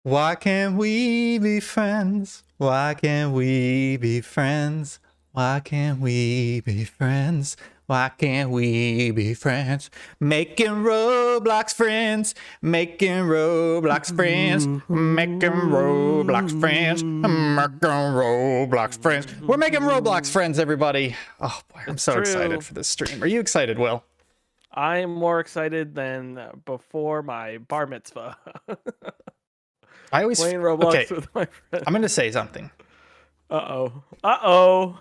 Why can't we be friends? Why can't we be friends? Why can't we be friends? Why can't we be friends? Making Roblox friends, making Roblox friends, making Roblox friends, making Roblox friends. We're making Roblox friends, everybody. Oh boy, I'm It's so true. excited for this stream. Are you excited, Will? I am more excited than before my bar mitzvah. I always Playing Roblox okay. with my friends. I'm gonna say something. Uh-oh.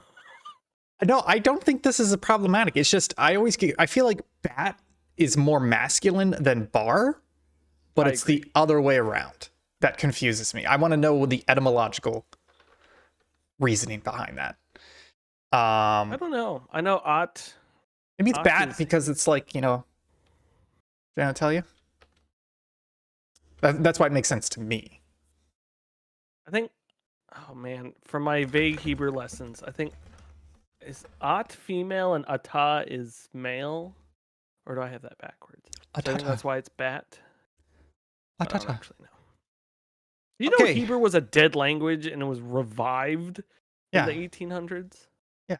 No, I don't think this is a problematic. It's just I feel like bat is more masculine than bar, but it's the other way around. That confuses me. I want to know the etymological reasoning behind that. I don't know. I know Ot. Maybe it's Ot bat is- because it's like, did I tell you? That's why it makes sense to me. I think, oh man, from my vague Hebrew lessons, I think, is Ot female and Ata is male? Or do I have that backwards? So I think that's why it's bat. I don't actually know. You know Hebrew was a dead language and it was revived in the 1800s? Yeah.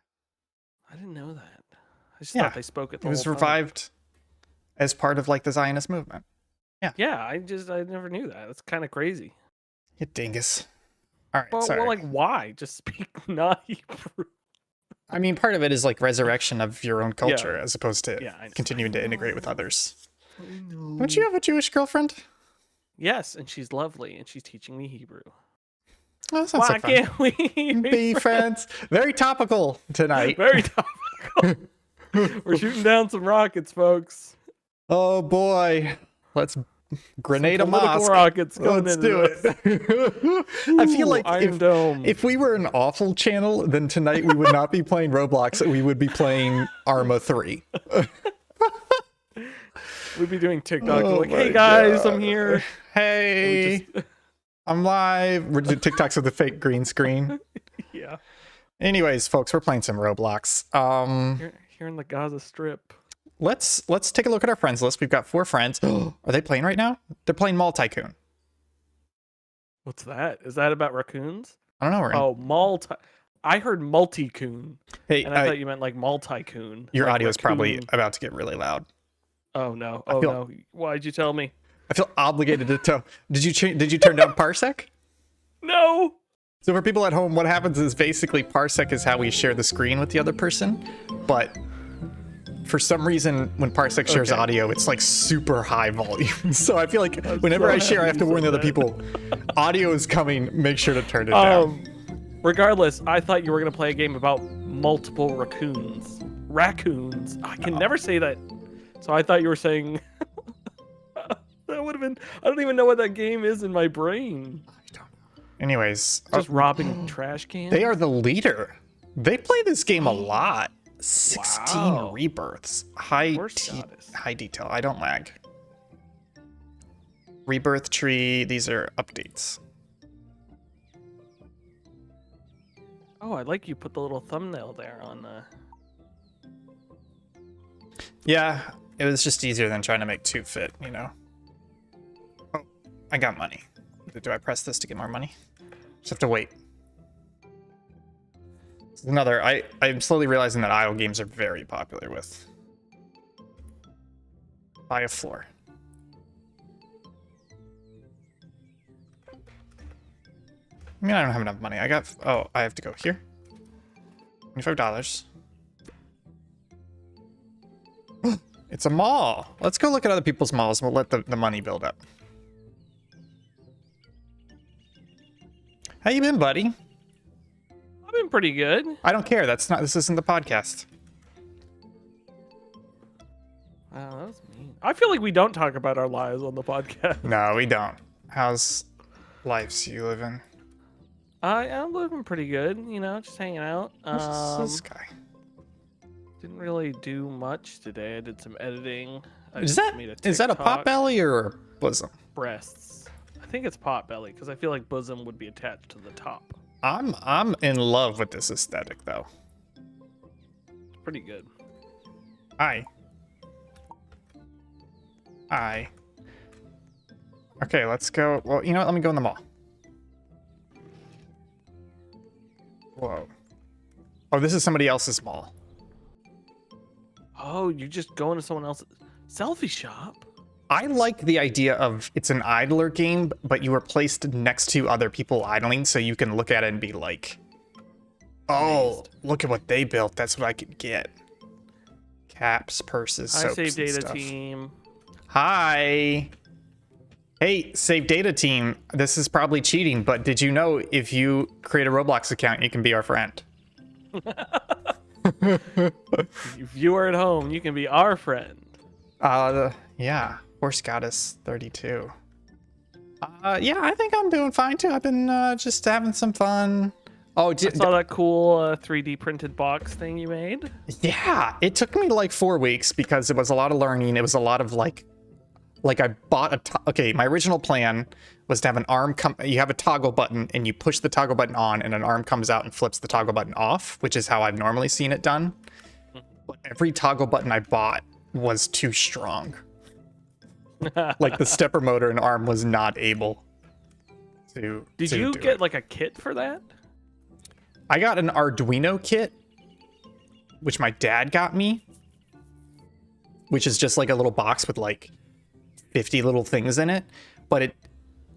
I didn't know that. I just thought they spoke it the It was whole time. revived as part of like the Zionist movement. Yeah, I never knew that. That's kind of crazy. You dingus. All right, Well, sorry. like, why? Just speak not Hebrew. I mean, part of it is like resurrection of your own culture as opposed to continuing to integrate with others. Don't you have a Jewish girlfriend? Yes, and she's lovely, and she's teaching me Hebrew. Oh, that sounds Why like fun. can't we be friends? Very topical tonight. Very topical. We're shooting down some rockets, folks. Oh boy, let's grenade a mosque. Rockets going let's do it. I feel like if we were an awful channel, then tonight we would not be playing Roblox. We would be playing Arma 3. We'd be doing TikTok. Like, hey guys, I'm here. Hey, I'm live. We're doing TikToks with a fake green screen. Yeah. Anyways, folks, we're playing some Roblox. Here in the Gaza Strip. Let's take a look at our friends list. We've got 4 friends. Are they playing right now? They're playing Tycoon. What's that? Is that about raccoons? I don't know. Oh, I heard multi-coon. Hey, and I thought you meant like multi-coon. Your like audio is probably about to get really loud. Oh no! Oh no! Why'd you tell me? I feel obligated to tell. Did you turn down Parsec? No. So for people at home, what happens is basically Parsec is how we share the screen with the other person, but for some reason when Parsec shares audio, it's like super high volume. So I feel like whenever I share, I have to warn the other people, audio is coming. Make sure to turn it down. Regardless, I thought you were gonna play a game about multiple raccoons. Raccoons. I can never say that. So I thought you were saying that would have been. I don't even know what that game is in my brain. I don't know. Anyways, just robbing trash cans. They are the leader. They play this game a lot. 16 rebirths. High detail. I don't lag. Rebirth tree. These are updates. Oh, I like you put the little thumbnail there on the. Yeah. It was just easier than trying to make 2 fit, Oh, I got money. Do I press this to get more money? Just have to wait. Another, I'm slowly realizing that idle games are very popular with. Buy a floor. I mean, I don't have enough money. I have to go here. $25. It's a mall. Let's go look at other people's malls and we'll let the money build up. How you been, buddy? I've been pretty good. I don't care. This isn't the podcast. Wow, that was mean. I feel like we don't talk about our lives on the podcast. No, we don't. How's lives you live in? I'm living pretty good, just hanging out. Who's this guy? Didn't really do much today. I did some editing. Is that a pot belly or a bosom? Breasts. I think it's pot belly because I feel like bosom would be attached to the top. I'm in love with this aesthetic though. It's pretty good. I Okay, let's go. Well, you know what? Let me go in the mall. Whoa. Oh, this is somebody else's mall. Oh, you just go into someone else's selfie shop? I like the idea of it's an idler game, but you are placed next to other people idling, so you can look at it and be like, oh, Amazed. look at what they built. That's what I could get. Caps, purses, Hi, soaps, Save and Data stuff. Team. Hi. Hey, Save Data Team. This is probably cheating, but did you know if you create a Roblox account, you can be our friend? If you are at home, you can be our friend. Yeah. Horse Goddess 32. Yeah, I think I'm doing fine too. I've been just having some fun. Oh, I saw that cool 3D printed box thing you made. yeah. It took me like 4 weeks because it was a lot of learning. It was a lot of like I bought okay, my original plan was to have an arm you have a toggle button and you push the toggle button on and an arm comes out and flips the toggle button off, which is how I've normally seen it done. But every toggle button I bought was too strong. Like the stepper motor and arm was not able to Did to you do get it. like a kit for that? I got an Arduino kit, which my dad got me, which is just like a little box with like 50 little things in it, but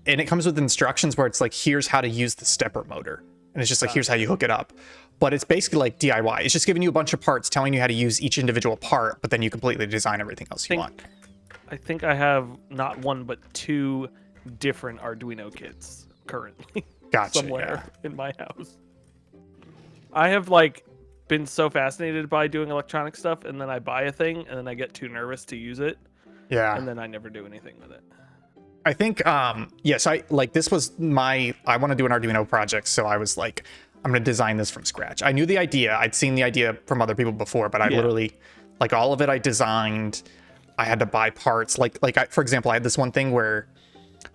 it comes with instructions where it's like, here's how to use the stepper motor, and it's just like, here's how you hook it up. But it's basically like DIY. It's just giving you a bunch of parts, telling you how to use each individual part, but then you completely design everything else you want. I think I have not one but two different Arduino kits currently. Gotcha. Somewhere in my house. I have like been so fascinated by doing electronic stuff, and then I buy a thing and then I get too nervous to use it, Yeah. and then I never do anything with it. I think yes, I like this was I want to do an Arduino project, so I was like, I'm gonna design this from scratch. I knew the idea, I'd seen the idea from other people before, but I literally like all of it I designed. I had to buy parts. For example, I had this one thing where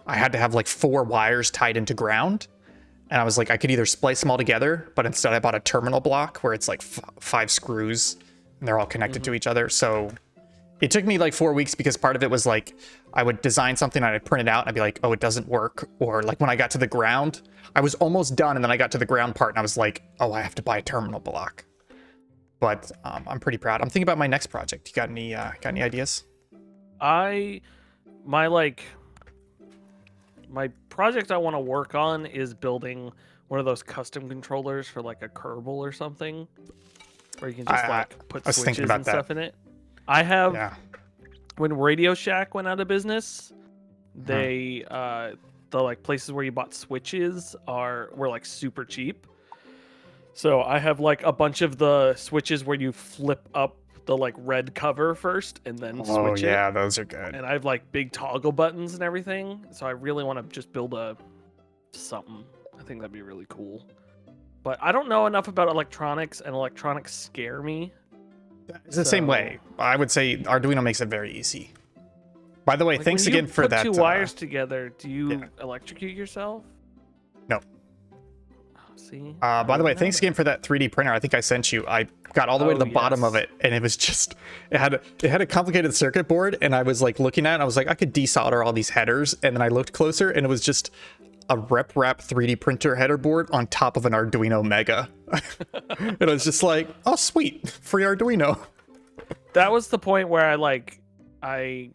I had to have like 4 wires tied into ground, and I was like, I could either splice them all together, but instead I bought a terminal block where it's like 5 screws and they're all connected to each other. So it took me like 4 weeks because part of it was like I would design something and I'd print it out and I'd be like, oh, it doesn't work. Or like when I got to the ground, I was almost done and then I got to the ground part and I was like, oh, I have to buy a terminal block. But I'm pretty proud. I'm thinking about my next project. You got any ideas? My project I want to work on is building one of those custom controllers for like a Kerbal or something, where you can just like put switches and stuff in it. I have when Radio Shack went out of business, they the like places where you bought switches were like super cheap. So I have like a bunch of the switches where you flip up the like red cover first and then switch it. Oh yeah, those are good. And I have like big toggle buttons and everything. So I really want to just build something. I think that'd be really cool. But I don't know enough about electronics, and electronics scare me. It's the same way. I would say Arduino makes it very easy. By the way, Like, thanks when you again for put that. two wires together, do you electrocute yourself? No. See? By the way, thanks again for that 3D printer. I think I sent you. I got all the way to the bottom of it, and it was just it had a complicated circuit board, and I was like looking at it, and I was like, I could desolder all these headers, and then I looked closer, and it was just a RepRap 3D printer header board on top of an Arduino Mega. And I was just like, oh sweet, free Arduino. That was the point where I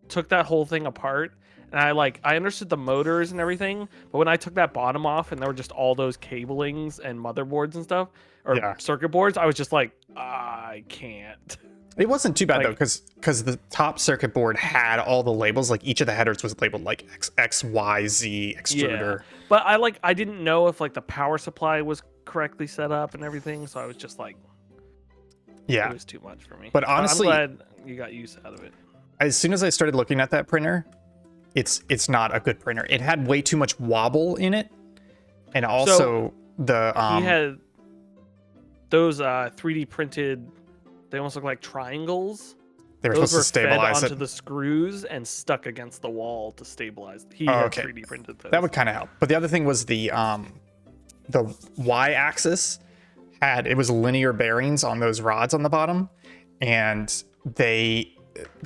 took that whole thing apart. And I understood the motors and everything, but when I took that bottom off and there were just all those cablings and motherboards and stuff, or circuit boards, I was just like, I can't. It wasn't too bad though, because the top circuit board had all the labels. Like each of the headers was labeled like X, Y, Z extruder. Yeah. But I didn't know if like the power supply was correctly set up and everything, so I was just like, it was too much for me. But honestly, I'm glad you got use out of it. As soon as I started looking at that printer, it's not a good printer. It had way too much wobble in it, and also he had those 3D printed. They almost look like triangles. They were supposed to stabilize fed onto the screws and stuck against the wall to stabilize. He had 3D printed those. That would kind of help. But the other thing was the Y-axis it was linear bearings on those rods on the bottom, and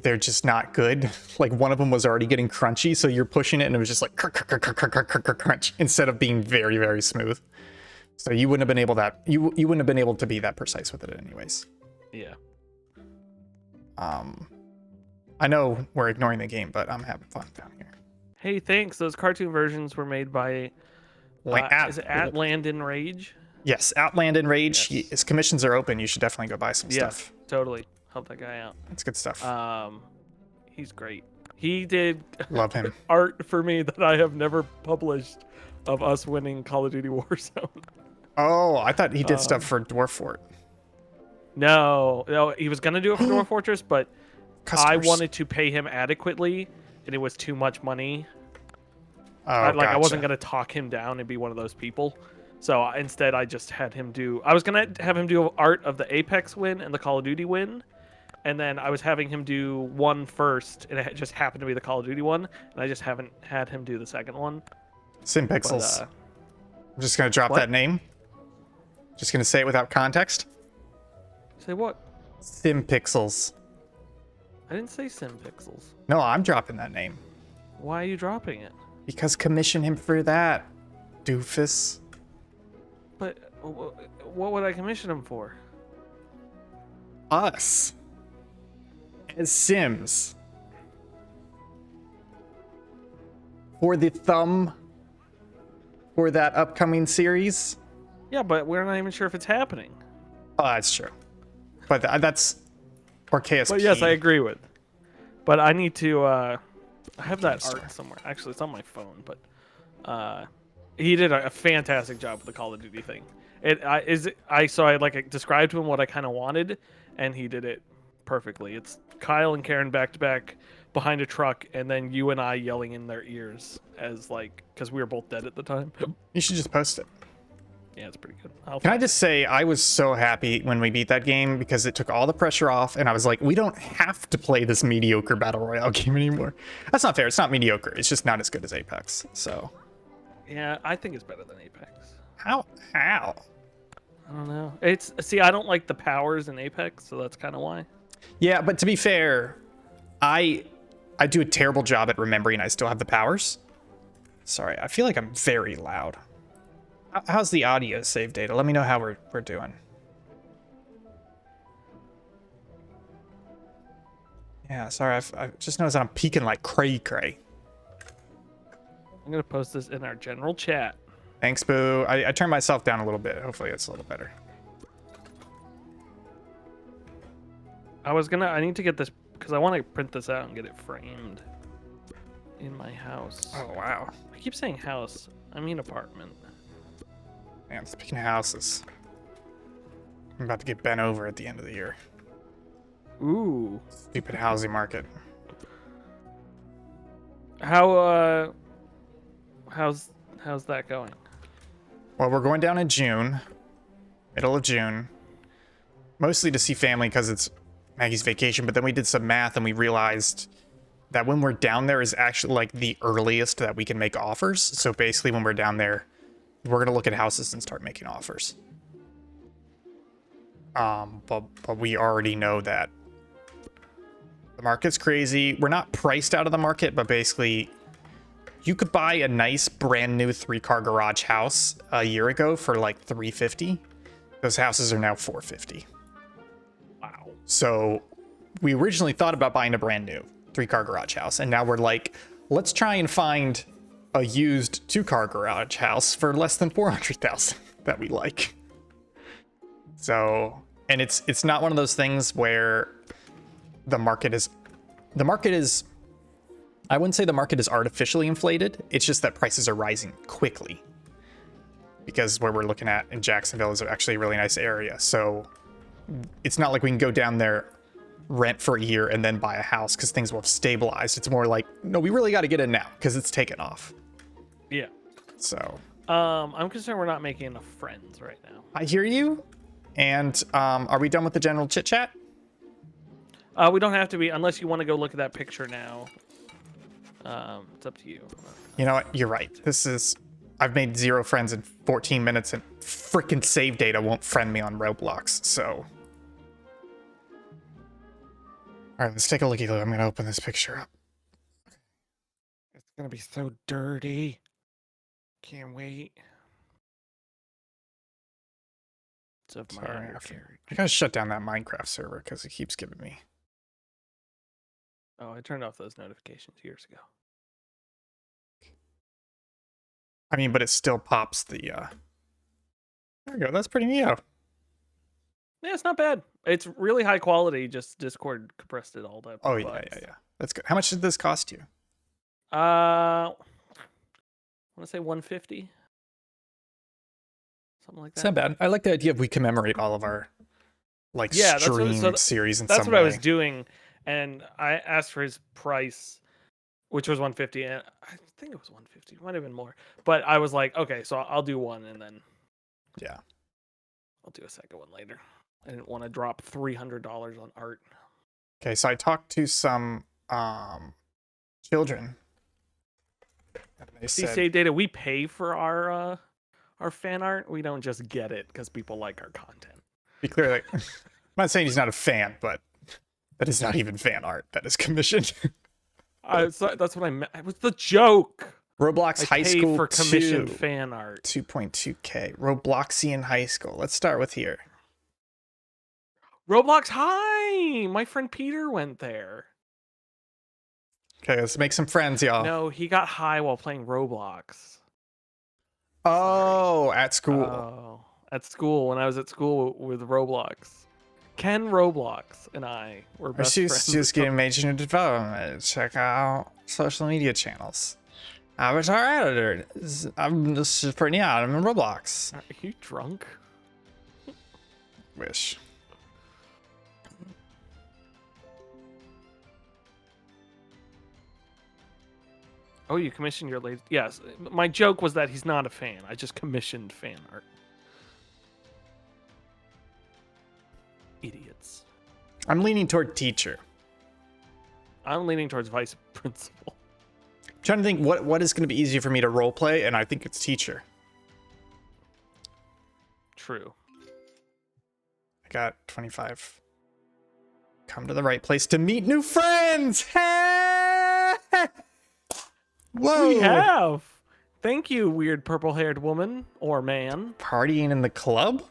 they're just not good. Like one of them was already getting crunchy, so you're pushing it and it was just like crunch instead of being very, very smooth. So you wouldn't have been able you wouldn't have been able to be that precise with it anyways. Yeah. I know we're ignoring the game, but I'm having fun down here. Hey, thanks. Those cartoon versions were made by is it at Land and Rage? Yes, Outland and Rage. Yes. His commissions are open. You should definitely go buy some stuff. Totally. Help that guy out. That's good stuff. He's great. He did Love him. art for me that I have never published of us winning Call of Duty Warzone. Oh, I thought he did stuff for Dwarf Fort. No, he was gonna do it for Dwarf Fortress, but Customers. I wanted to pay him adequately, and it was too much money. Oh, I wasn't gonna talk him down and be one of those people. So instead, I just had him do. I was gonna have him do art of the Apex win and the Call of Duty win, and then I was having him do one first, and it just happened to be the Call of Duty one, and I just haven't had him do the second one. Simpixels. But, I'm just gonna drop that name. Just gonna say it without context. Say what? Simpixels. I didn't say Simpixels. No, I'm dropping that name. Why are you dropping it? Because commission him for that, doofus. But what would I commission him for? Us. As Sims. For the thumb. For that upcoming series. Yeah, but we're not even sure if it's happening. Oh, that's true. But that's Orcaeus. But yes, I agree with. But I need to. I have that art somewhere. Actually, it's on my phone. But he did a fantastic job with the Call of Duty thing. I described to him what I kind of wanted, and he did it perfectly. It's Kyle and Karen back to back behind a truck, and then you and I yelling in their ears as because we were both dead at the time. You should just post it. Yeah, it's pretty good. Can I just say, I was so happy when we beat that game because it took all the pressure off, and I was like, we don't have to play this mediocre Battle Royale game anymore. That's not fair. It's not mediocre. It's just not as good as Apex, so. Yeah, I think it's better than Apex. How? I don't know. I don't like the powers in Apex, so that's kind of why. Yeah, but to be fair, I do a terrible job at remembering I still have the powers. Sorry, I feel like I'm very loud. How's the audio save data? Let me know how we're doing. Yeah, sorry, I've just noticed that I'm peaking like cray-cray. I'm going to post this in our general chat. Thanks, Boo. I turned myself down a little bit. Hopefully it's a little better. I need to get this, because I want to print this out and get it framed in my house. Oh, wow. I keep saying house. I mean apartment. Man, speaking of houses, I'm about to get bent over at the end of the year. Ooh. Stupid housing market. How's that going? Well, we're going down in June, middle of June, mostly to see family because it's Maggie's vacation, but then we did some math and we realized that when we're down there is actually like the earliest that we can make offers. So basically when we're down there, we're going to look at houses and start making offers. But we already know that the market's crazy. We're not priced out of the market, but basically you could buy a nice brand new 3-car garage house a year ago for like $350. Those houses are now $450. Wow. So we originally thought about buying a brand new 3-car garage house, and now we're like, let's try and find a used 2-car garage house for less than $400,000 that we like. So, and it's not one of those things where the market is, I wouldn't say the market is artificially inflated. It's just that prices are rising quickly because where we're looking at in Jacksonville is actually a really nice area. So it's not like we can go down there, rent for a year, and then buy a house because things will have stabilized. It's more like, no, we really got to get in now because it's taken off. Yeah. So I'm concerned we're not making enough friends right now. I hear you. And are we done with the general chit chat? We don't have to be unless you want to go look at that picture now. It's up to you. You know what? You're right. I've made 0 friends in 14 minutes and freaking save data won't friend me on Roblox. So All right, let's take a looky look. I'm gonna open this picture up. It's gonna be so dirty. Can't wait. It's of my Sorry, undercarriage. I gotta shut down that Minecraft server because it keeps giving me. Oh, I turned off those notifications years ago. I mean, but it still pops the. There we go. That's pretty neat. Yeah, it's not bad. It's really high quality. Just Discord compressed it all to. Oh yeah. That's good. How much did this cost you? I want to say 150. Something like that. It's not bad. I like the idea of we commemorate all of our stream series in some way. That's what I was doing, and I asked for his price, which was 150, and I think it was 150. It might have been more, but I was like, okay, so I'll do one, and then I'll do a second one later. I didn't want to drop $300 on art. Okay, so I talked to some children. And they said, Save data. We pay for our fan art. We don't just get it because people like our content. Be clear, like, I'm not saying he's not a fan, but that is not even fan art. That is commissioned. That's what I meant. It was the joke. Roblox I High pay School for commissioned 2, fan art. 2.2K. Robloxian High School. Let's start with here. Roblox High. My friend Peter went there. Okay, let's make some friends, y'all. No, he got high while playing Roblox. Oh, at school. Oh, at school when I was at school with Roblox. Ken Roblox and I were best friends. Just getting major development. Check out social media channels. Avatar editor. This is pretty out. I'm in Roblox. Are you drunk? Wish. Oh, you commissioned your latest. Yes, my joke was that he's not a fan. I just commissioned fan art. Idiots. I'm leaning toward teacher. I'm leaning towards vice principal. I'm trying to think what is going to be easier for me to role play, and I think it's teacher. True. I got 25. Come to the right place to meet new friends. Whoa. We have. Thank you, weird purple-haired woman or man. Partying in the club?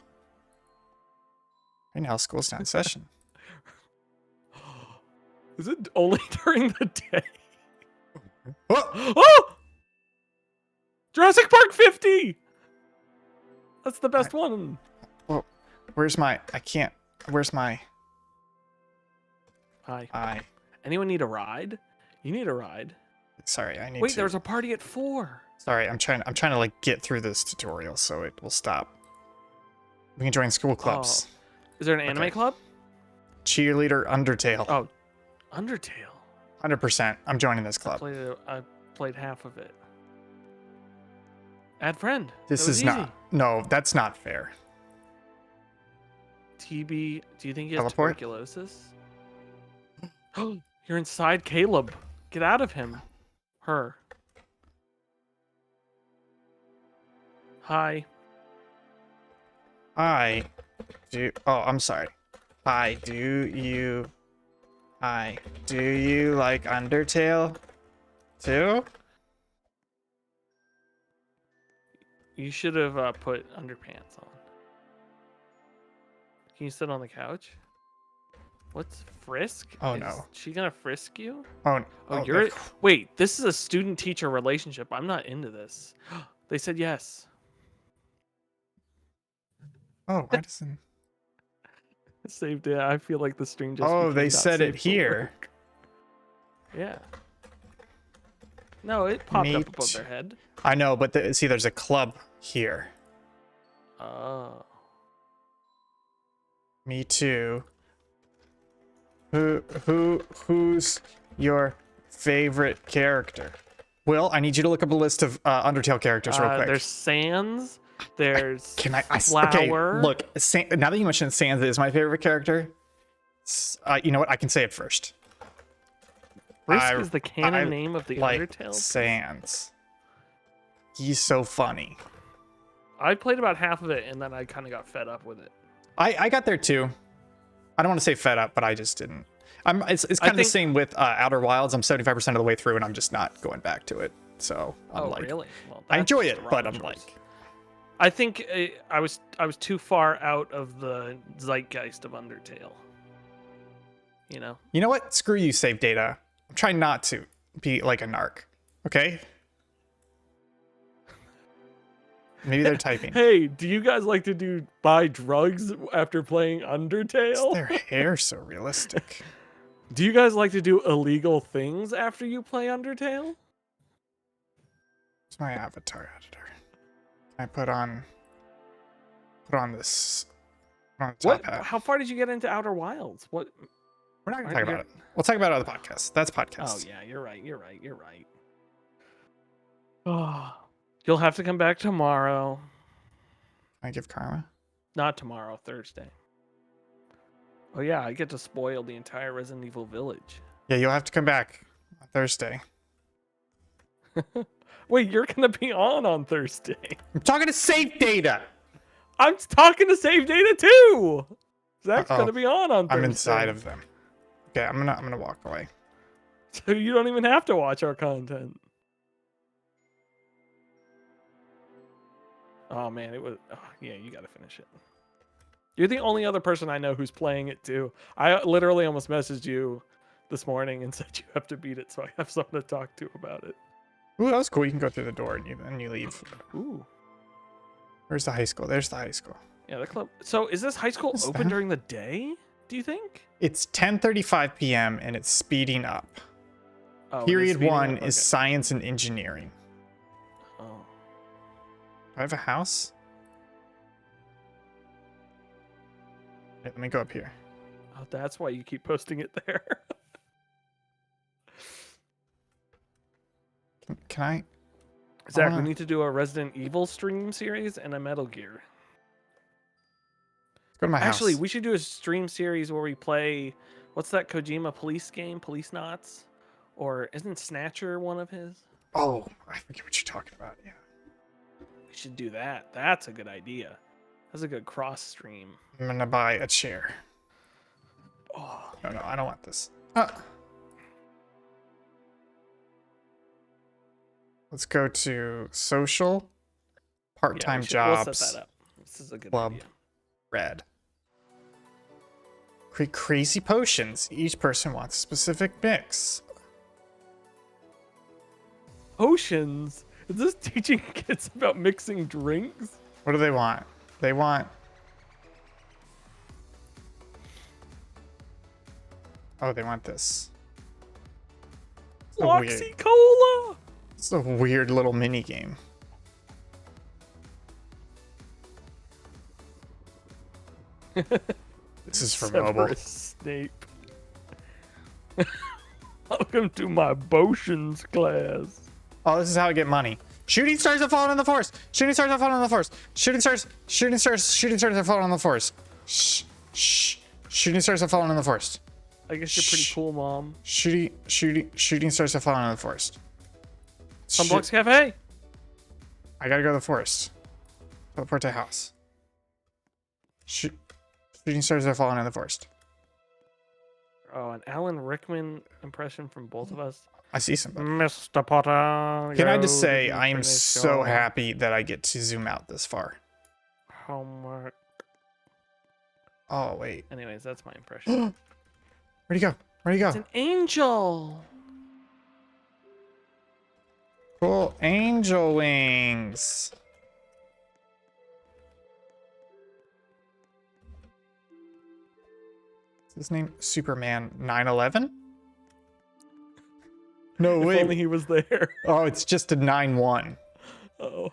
Right now, school's not in session. Is it only during the day? Oh! Oh! Jurassic Park 50! That's the best one. Well, where's my... Where's my... Hi. Anyone need a ride? You need a ride. Sorry, I need Wait, to... there's a party at 4. Sorry, I'm trying to like get through this tutorial so it will stop. We can join school clubs. Oh. Is there an anime club? Cheerleader Undertale. Oh, Undertale. 100%. I'm joining this club. I played half of it. Add friend. This That was is easy. not... No, that's not fair. TB, do you think he has Teleport? tuberculosis? Oh, you're inside Caleb. Get out of him. Her. Hi. Oh, I'm sorry. Do you like Undertale too? You should have put underpants on. Can you sit on the couch? What's frisk? Oh, no. Is she gonna frisk you? Oh, You're... Wait, this is a student-teacher relationship. I'm not into this. They said yes. Oh, why doesn't... Saved it. I feel like the stream just... Oh, became they not said safe it for here. work. Yeah. No, it popped up Meet- above their head. I know, but see, there's a club here. Oh. Me too. Who's your favorite character? Will, I need you to look up a list of Undertale characters real quick. There's Sans. There's Can I Flower. Okay, look, now that you mentioned Sans is my favorite character, you know what? I can say it first. Frisk is the canon name of the like Undertale. Sans. He's so funny. I played about half of it and then I kind of got fed up with it. I got there too. I don't want to say fed up, but I just didn't. It's kind of the same with Outer Wilds. I'm 75% of the way through, and I'm just not going back to it. So I'm like, really? Well, I enjoy that's it, the but wrong I'm choice. like, I think I was too far out of the zeitgeist of Undertale. You know? you know what? Screw you, save data. I'm trying not to be like a narc. Okay? Maybe they're typing. Hey, do you guys like to buy drugs after playing Is Undertale? their hair so realistic? Do you guys like to do illegal things after you play Undertale? It's my avatar editor. Can I put on this? Put on the top hat. How far did you get into Outer Wilds? What? We're not gonna talk about it. We'll talk about it on the podcast. That's Oh podcast. yeah, you're right. Oh, you'll have to come back tomorrow. Can I give karma? Not tomorrow, Thursday. Oh yeah, I get to spoil the entire Resident Evil village. Yeah, you'll have to come back on Thursday. Wait, you're gonna be on Thursday. I'm talking to save data. I'm talking to Save Data too. Zach's Uh-oh. gonna be on Thursday. I'm inside of them. Okay, I'm gonna walk away. So you don't even have to watch our content. Oh man, yeah, you gotta finish it. You're the only other person I know who's playing it too. I literally almost messaged you this morning and said you have to beat it, so I have someone to talk to about it. Ooh, that was cool. You can go through the door and you leave. Ooh. Where's the high school? There's the high school. Yeah, the club. So is this high school What's open that? during the day? Do you think? It's 10:35 p.m. and it's speeding up. Oh, it is Period speeding 1 up? is Okay. science and engineering. Oh. Do I have a house? Okay, let me go up here. Oh, that's why you keep posting it there. Can I? Zach, wanna- we need to do a Resident Evil stream series and a Metal Gear. Let's go to my house. Actually, we should do a stream series where we play. What's that Kojima police game? Police Knots? Or isn't Snatcher one of his? Oh, I forget what you're talking about. Yeah. We should do that. That's a good idea. That's a good cross stream. I'm gonna buy a chair. Oh, No, I don't want this. Let's go to social, part-time We'll jobs, set that up. This is a good club, idea. red. Create crazy potions. Each person wants a specific mix. Potions? Is this teaching kids about mixing drinks? What do they want? They want... Oh, they want this. So weird. Loxy Cola! It's a weird little mini game. This is for mobile. Severus Snape. Welcome to my potions class. Oh, this is how I get money. Shooting stars have fallen in the forest. Shooting stars have fallen in the forest. Shooting stars have fallen in the forest. Shh. Shooting stars have fallen in the forest. I guess you're pretty cool, Mom. Shooting stars have fallen in the forest. Sunblocks Cafe. I gotta go to the forest. Teleport to house. Shooting stars have fallen in the forest. Oh, an Alan Rickman impression from both of us. I see somebody. Mr. Potter. Can I just go say to I am finish so your happy that I get to zoom out this far. homework. Oh wait. Anyways, that's my impression. Where'd he go? Where'd he go? It's an angel. Cool. Angel wings. Is his name Superman 911? No, If wait. only he was there. Oh, it's just a 9-1. Oh.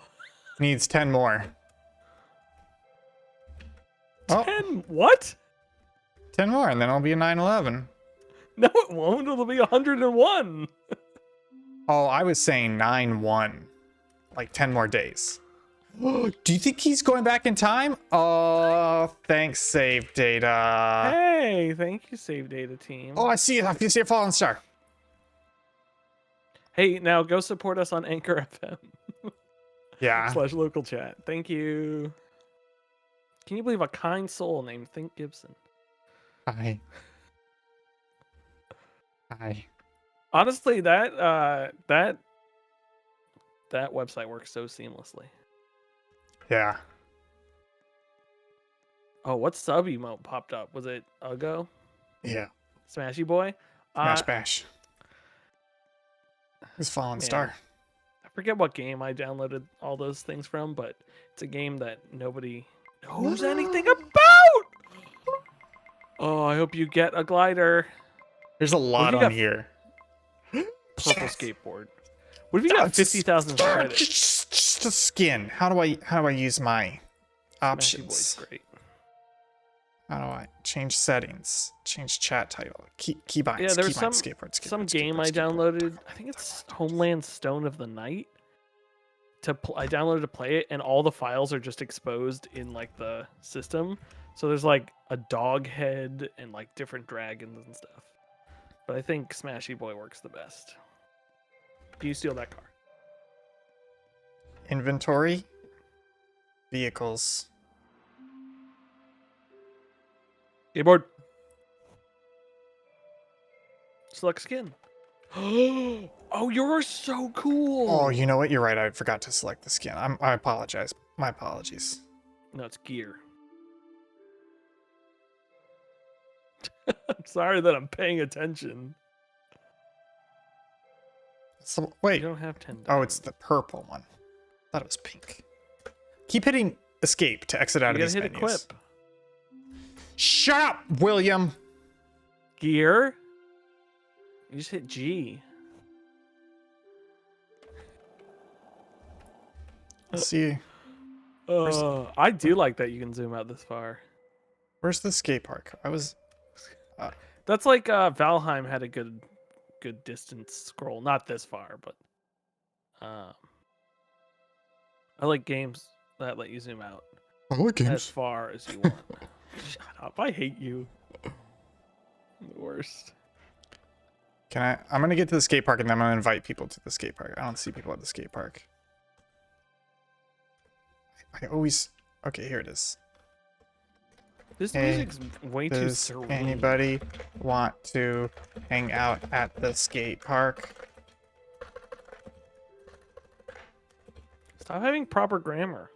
Needs 10 more. Oh, 10 what? 10 more, and then I'll be a 911. No, it won't. It'll be 101. Oh, I was saying 9-1. Like 10 more days. Do you think he's going back in time? Oh, thanks, save data. Hey, thank you, Save Data team. Oh, I see it. I see a fallen star. Hey, now go support us on Anchor FM Yeah. / local chat. Thank you. Can you believe a kind soul named Think Gibson? Hi. Hi. Honestly, that website works so seamlessly. Yeah. Oh, what sub emote popped up? Was it Ugo? Yeah. Smashy Boy? Smash bash. It's Fallen Man, Star. I forget what game I downloaded all those things from, but it's a game that nobody knows anything about. Oh, I hope you get a glider. There's a What if lot you on got here. purple Yes. skateboard? What if you got 50,000 credits? Just a skin. How do I use my Smashy Boy's options? great. How do I change settings? Change chat title. Keybinds. Yeah, there was Keybinds. Skateboard. some Skateboard. game Skateboard. I Skateboard. downloaded. I think it's Homeland Stone of the Night. I downloaded to play it, and all the files are just exposed in like the system. So there's like a dog head and like different dragons and stuff. But I think Smashy Boy works the best. Do you steal that car? Inventory. Vehicles. Keyboard. Select skin. Oh, you're so cool. Oh, you know what? You're right. I forgot to select the skin. I apologize. My apologies. No, it's gear. I'm sorry that I'm paying attention. So, You wait. don't have 10 Oh, it's the purple one. Thought it was pink. Keep hitting escape to exit out You of gotta these hit menus. equip. Shut up, William. Gear. You just hit G. Let's see. I do like that you can zoom out this far. Where's the skate park? That's like Valheim had a good distance scroll. Not this far, but I like games that let you zoom out I like as far as you want. Shut up! I hate you. I'm the worst. I'm gonna get to the skate park and then I'm gonna invite people to the skate park. I don't see people at the skate park. Okay, here it is. This Hey, music's way too Does serene. anybody want to hang out at the skate park? Stop having proper grammar.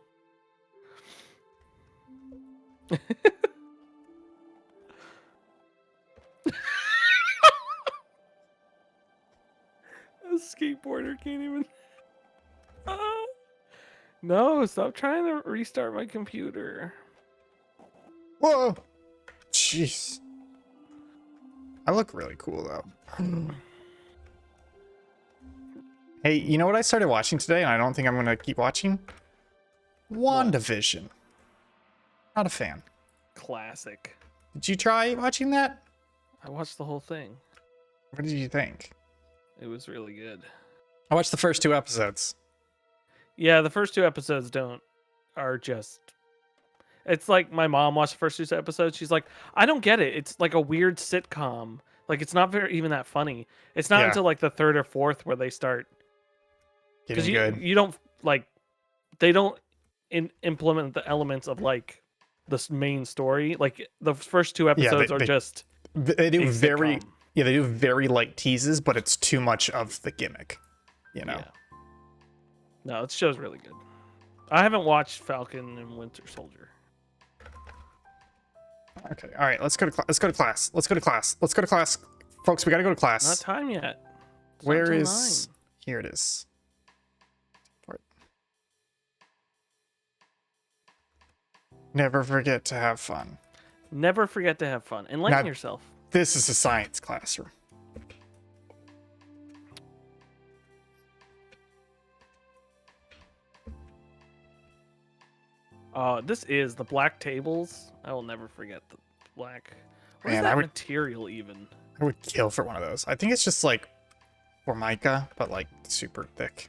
A skateboarder can't even. No, stop trying to restart my computer. Whoa! Jeez. I look really cool though. Hey, you know what I started watching today and I don't think I'm gonna keep watching? WandaVision. Not a fan. Classic. Did you try watching that? I watched the whole thing. What did you think? It was really good. I watched the first 2 episodes. Yeah, the first 2 episodes are just. It's like my mom watched the first 2 episodes. She's like, I don't get it. It's like a weird sitcom. Like it's not very even that funny. It's not Yeah. until like the 3rd or 4th where they start. Getting good. You don't like. They don't implement the elements of like the main story. Like the first 2 episodes are just. They do a very sitcom. yeah, they do very light teases, but it's too much of the gimmick. You know. Yeah. No, this show's really good. I haven't watched Falcon and Winter Soldier. Okay. All right. Let's go to class. Let's go to class. Folks, we gotta go to class. Not time yet. It's not Where till is? 9. Here it is. Never forget to have fun. Never forget to have fun. Enlighten Now- yourself. This is a science classroom. This is the black tables. I will never forget the black. What is Man, that material even? I would kill for one of those. I think it's just like Formica, but like super thick.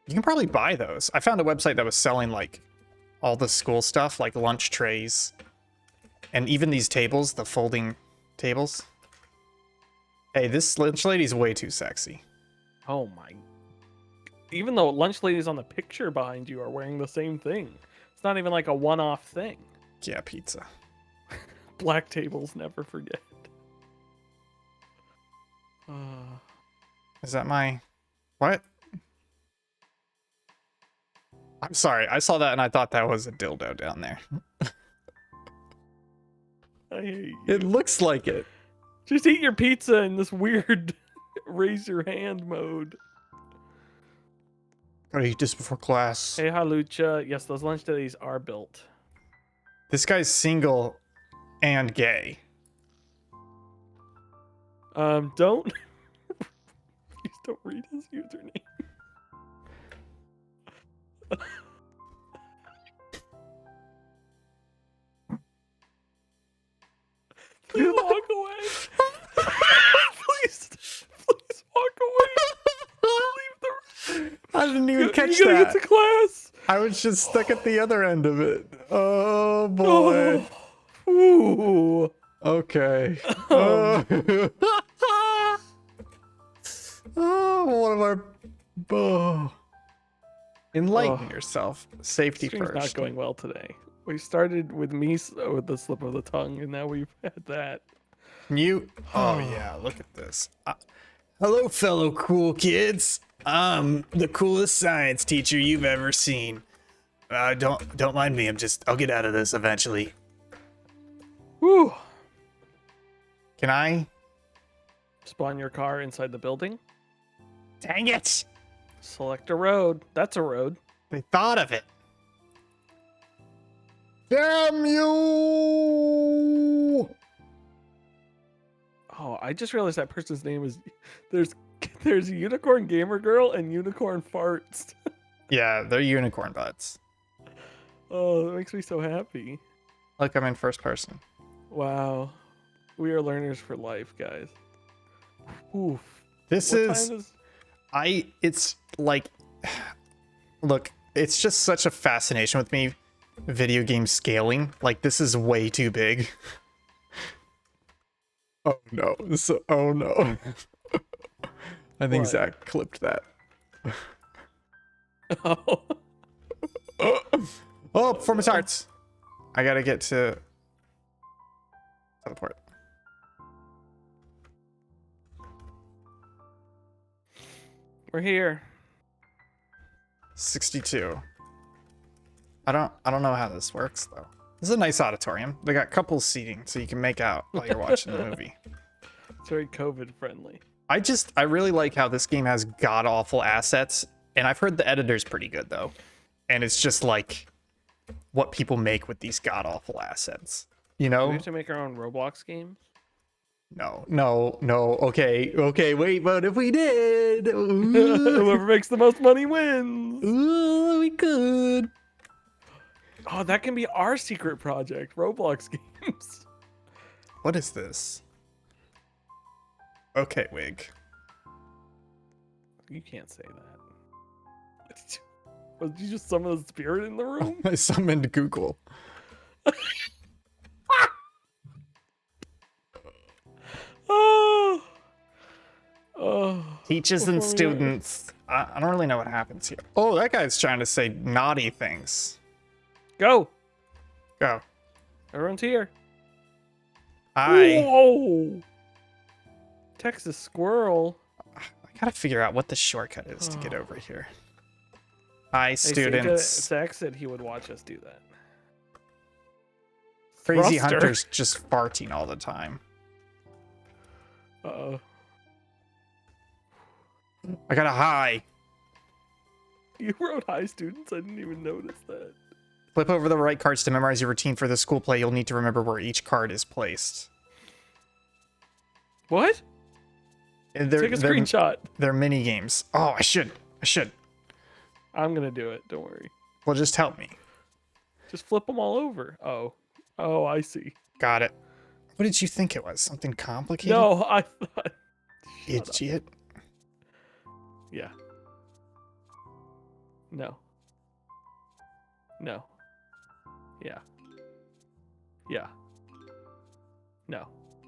You can probably buy those. I found a website that was selling like all the school stuff, like lunch trays, and even these tables, the folding tables. Hey, this lunch lady's way too sexy. Oh my. Even though lunch ladies on the picture behind you are wearing the same thing. It's not even like a one-off thing. Yeah, pizza. Black tables never forget. Is that my... What? I'm sorry. I saw that and I thought that was a dildo down there. I hate you. It looks like it. Just eat your pizza in this weird raise your hand mode. Gotta eat this before class. Hey, Halucha. Yes, those lunch dailies are built. This guy's single and gay. Don't. Please don't read his username. Please walk away. please walk away. Leave the. I didn't even catch you gotta that. get to class. I was just stuck at the other end of it. Oh boy. Oh. Ooh. Okay. Oh. Oh, one of our. Oh. Enlighten yourself. Safety Stream's first. not going well today. We started with me with the slip of the tongue, and now we've had that. You. Oh yeah. Look at this. Hello, fellow cool kids. I'm the coolest science teacher you've ever seen. Don't mind me. I'll get out of this eventually. Whew. Can I? Spawn your car inside the building. Dang it! Select a road. That's a road. They thought of it. Damn you! Oh, I just realized that person's name is there's Unicorn Gamer Girl and Unicorn Farts. Yeah, they're unicorn butts. Oh, that makes me so happy. Look, I'm in first person. Wow. We are learners for life, guys. Oof. This What is... time is... It's like... Look, it's just such a fascination with me, video game scaling. Like, this is way too big. Oh no. Oh no. I think What? Zach clipped that. Oh. Oh, performance arts. I gotta get to teleport. We're here. 62. I don't know how this works though. This is a nice auditorium. They got couples seating so you can make out while you're watching the movie. It's very COVID friendly. I really like how this game has god awful assets, and I've heard the editor's pretty good though. And it's just like what people make with these god awful assets. You Do know? we have to make our own Roblox games? No. Okay, wait, but if we did, Whoever makes the most money wins. ooh, we could. Oh, that can be our secret project, Roblox games. What is this? Okay, wig. You can't say that. Did you just summon a spirit in the room? I summoned Google. Oh. Oh. Teachers and students. I don't really know what happens here. Oh, that guy's trying to say naughty things. Go. Go. Everyone's here. Hi. Whoa. Texas squirrel. I gotta figure out what the shortcut is to get over here. Hi, Hey, students. Zach said he would watch us do that. Crazy Thruster. Hunter's just farting all the time. Uh-oh. I got a hi. You wrote hi, students. I didn't even notice that. Flip over the right cards to memorize your routine for the school play. You'll need to remember where each card is placed. What? They're, Take a screenshot. They're mini games. Oh, I should. I'm going to do it. Don't worry. Well, just help me. Just flip them all over. Oh. Oh, I see. Got it. What did you think it was? Something complicated? No, I thought... Shut up. Idiot. Yeah. No. No. Yeah. Yeah. No.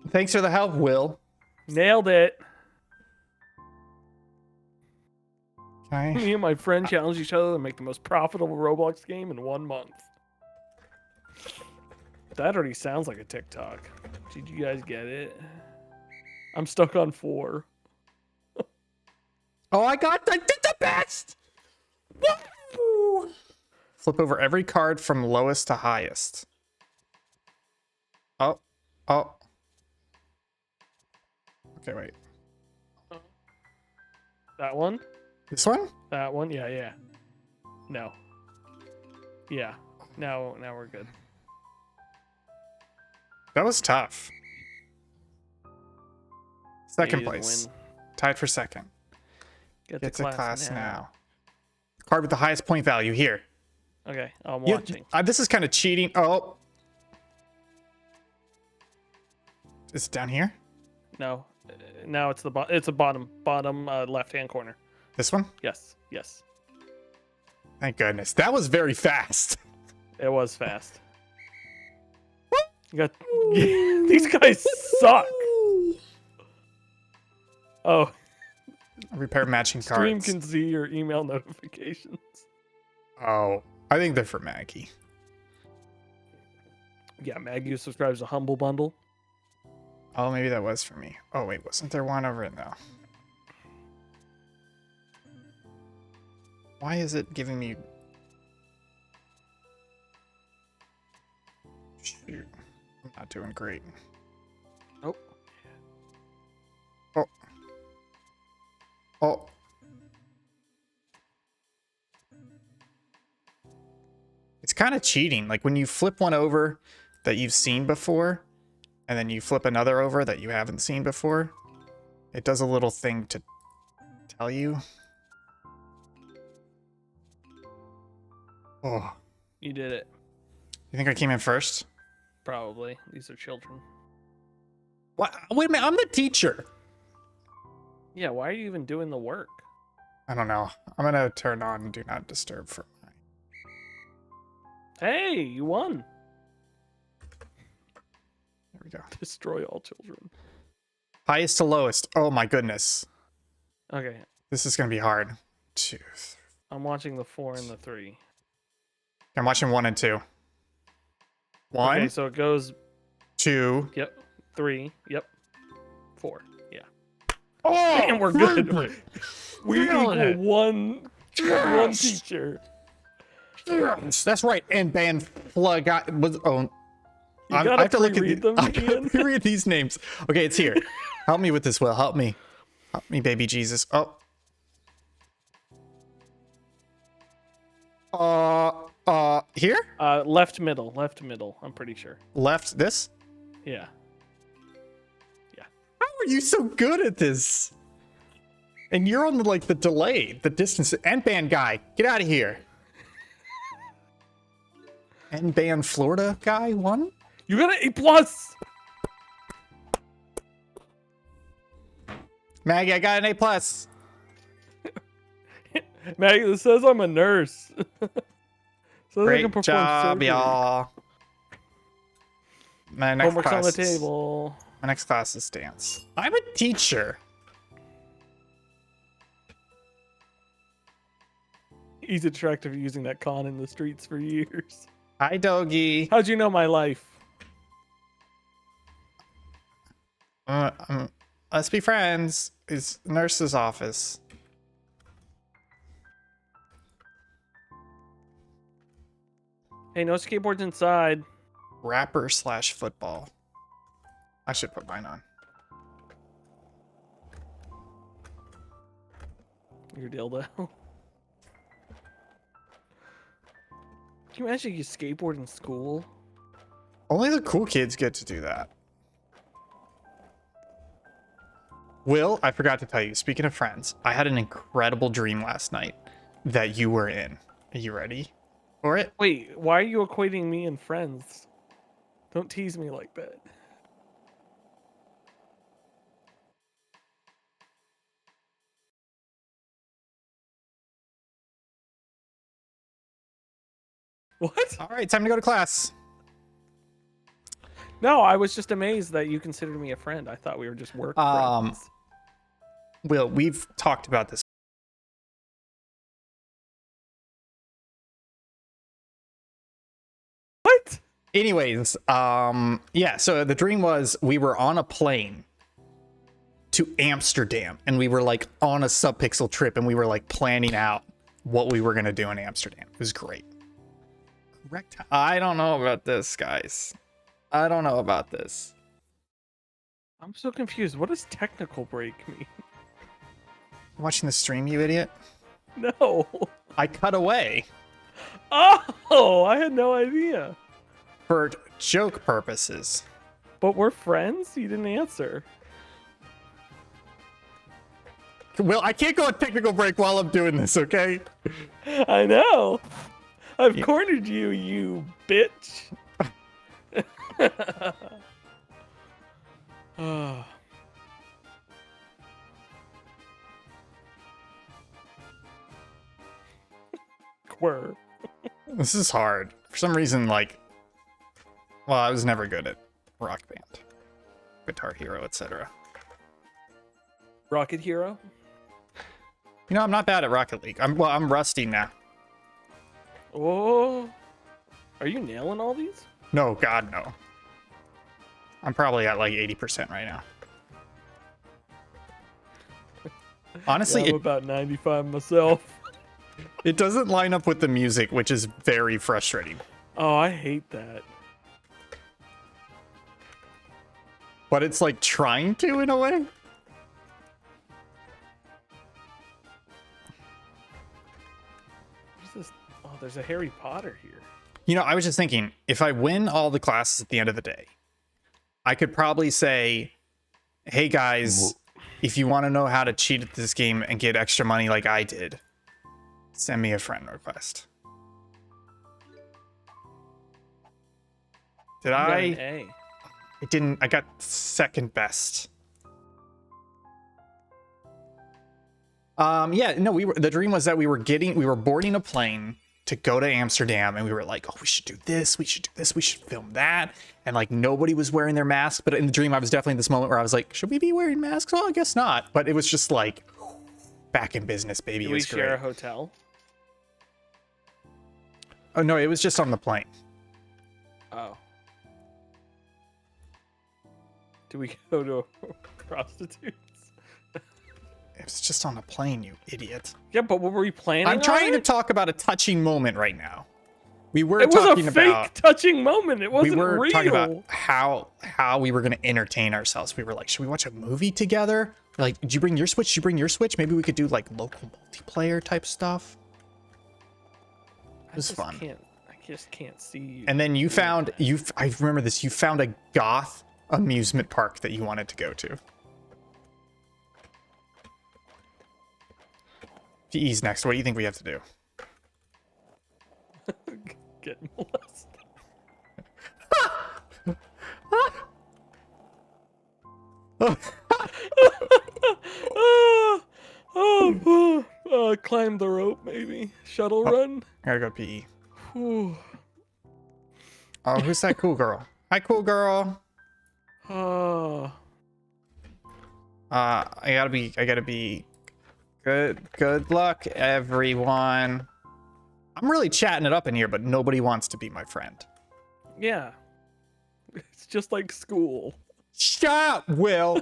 Thanks for the help, Will. Nailed it. Okay. Me and my friend challenged each other to make the most profitable Roblox game in 1 month. That already sounds like a TikTok. Did you guys get it? I'm stuck on 4. Oh, I did the best. Woo! Flip over every card from lowest to highest. Oh, oh. Okay, wait. That one? This one? That one? Yeah, yeah. No. Yeah. Now we're good. That was tough. Second You didn't place. win. Tied for second. Get Get to to class, class now. now. Card with the highest point value here. Okay, I'm Yeah, watching. this is kind of cheating. Oh. Is it down here? No. Now it's it's a bottom left-hand corner. This one? Yes. Yes. Thank goodness. That was very fast. It was fast. You got these guys suck. Oh, Repair matching stream cards. can see your email notifications. Oh, I think they're for Maggie. Yeah, Maggie subscribes to Humble Bundle. Oh, maybe that was for me. Oh, wait, wasn't there one over in though? Why is it giving me... Shoot. I'm not doing great. Oh. Oh. Oh. It's kind of cheating. Like when you flip one over that you've seen before, and then you flip another over that you haven't seen before, it does a little thing to tell you. Oh. You did it. You think I came in first? Probably. These are children. What? Wait a minute, I'm the teacher. Yeah, why are you even doing the work? I don't know. I'm gonna turn on Do Not Disturb for my... Hey, you won. There we go. Destroy all children. Highest to lowest. Oh my goodness. Okay, This is gonna be hard. 2. I'm watching the 4 and the 3. I'm watching 1 and 2. 1, Okay, so it goes. 2. Yep. 3. Yep. 4. Yeah. Oh, And we're good. We equal Nailed it. one Yes. teacher. Yes, that's right. And band plug was owned. You I gotta have to look at pre-read them, I gotta Ian. pre-read these names. Okay, it's here. Help me with this, Will. Help me. Help me, baby Jesus. Oh. Here? Left middle. I'm pretty sure. Left this? Yeah. How are you so good at this? And you're on the delay, the distance. And band guy, get out of here. And band Florida guy won? You got an A+. Maggie, I got an A+. Maggie, this says I'm a nurse. So I can Great perform job, surgery. y'all. My next Homework's on the class is- table. My next class is dance. I'm a teacher. He's attractive using that con in the streets for years. Hi, doggy. How'd you know my life? Let's be friends. It's nurse's office. Hey, no skateboards inside. Rapper / football. I should put mine on. Your dildo. Can you imagine you skateboard in school? Only the cool kids get to do that. Will, I forgot to tell you, speaking of friends, I had an incredible dream last night that you were in. Are you ready for it? Wait, why are you equating me and friends? Don't tease me like that. What? All right, time to go to class. No, I was just amazed that you considered me a friend. I thought we were just work friends. Will, we've talked about this. What? Anyways, yeah, so the dream was we were on a plane to Amsterdam, and we were like on a Subpixel trip, and we were like planning out what we were gonna do in Amsterdam. It was great. Correct. I don't know about this, guys. I don't know about this. I'm so confused. What does technical break mean? Watching the stream, you idiot. No. I cut away Oh, I had no idea. for joke purposes. But we're friends? You didn't answer. Well, I can't go on technical break while I'm doing this, okay? I know. I've cornered you, you bitch. Oh. Quirr. This is hard. For some reason, like, well, I was never good at Rock Band, Guitar Hero, etc. Rocket Hero? You know, I'm not bad at Rocket League. I'm rusty now. Oh. Are you nailing all these? No, God, no. I'm probably at like 80% right now. Honestly, Yeah, I'm about 95 myself. it doesn't line up with the music, which is very frustrating. Oh, I hate that. But it's like trying to in a way. What's this? Oh, there's a Harry Potter here. You know, I was just thinking, if I win all the classes at the end of the day, I could probably say, hey guys, if you want to know how to cheat at this game and get extra money like I did, send me a friend request. Did You got I? an A. I didn't. I got second best. Yeah, no, the dream was that we were boarding a plane to go to Amsterdam, and we were like, oh, we should do this, we should do this, we should film that. And like nobody was wearing their mask, but in the dream I was definitely in this moment where I was like, should we be wearing masks? Oh, I guess not. But it was just like back in business, baby. Do It we was share a great. hotel? Oh no, it was just on the plane. Oh. Do we go to prostitutes? It was just on a plane, you idiot. Yeah, but what were we planning? I'm trying on to it? talk about a touching moment right now. We were It was talking a fake about touching moment. It we wasn't were real. talking about how we were going to entertain ourselves. We were like, should we watch a movie together? We're like, did you bring your Switch? Did you bring your Switch? Maybe we could do like local multiplayer type stuff. It was fun. I just can't see you. And then you found I remember this. You found a goth amusement park that you wanted to go to. PE's next. What do you think we have to do? Get molested. Climb the rope, maybe. Shuttle run. I gotta go PE. Whew. Oh, who's that cool girl? Hi, cool girl. Oh. I gotta be good luck, everyone. I'm really chatting it up in here, but nobody wants to be my friend. Yeah. It's just like school. Shut up, Will.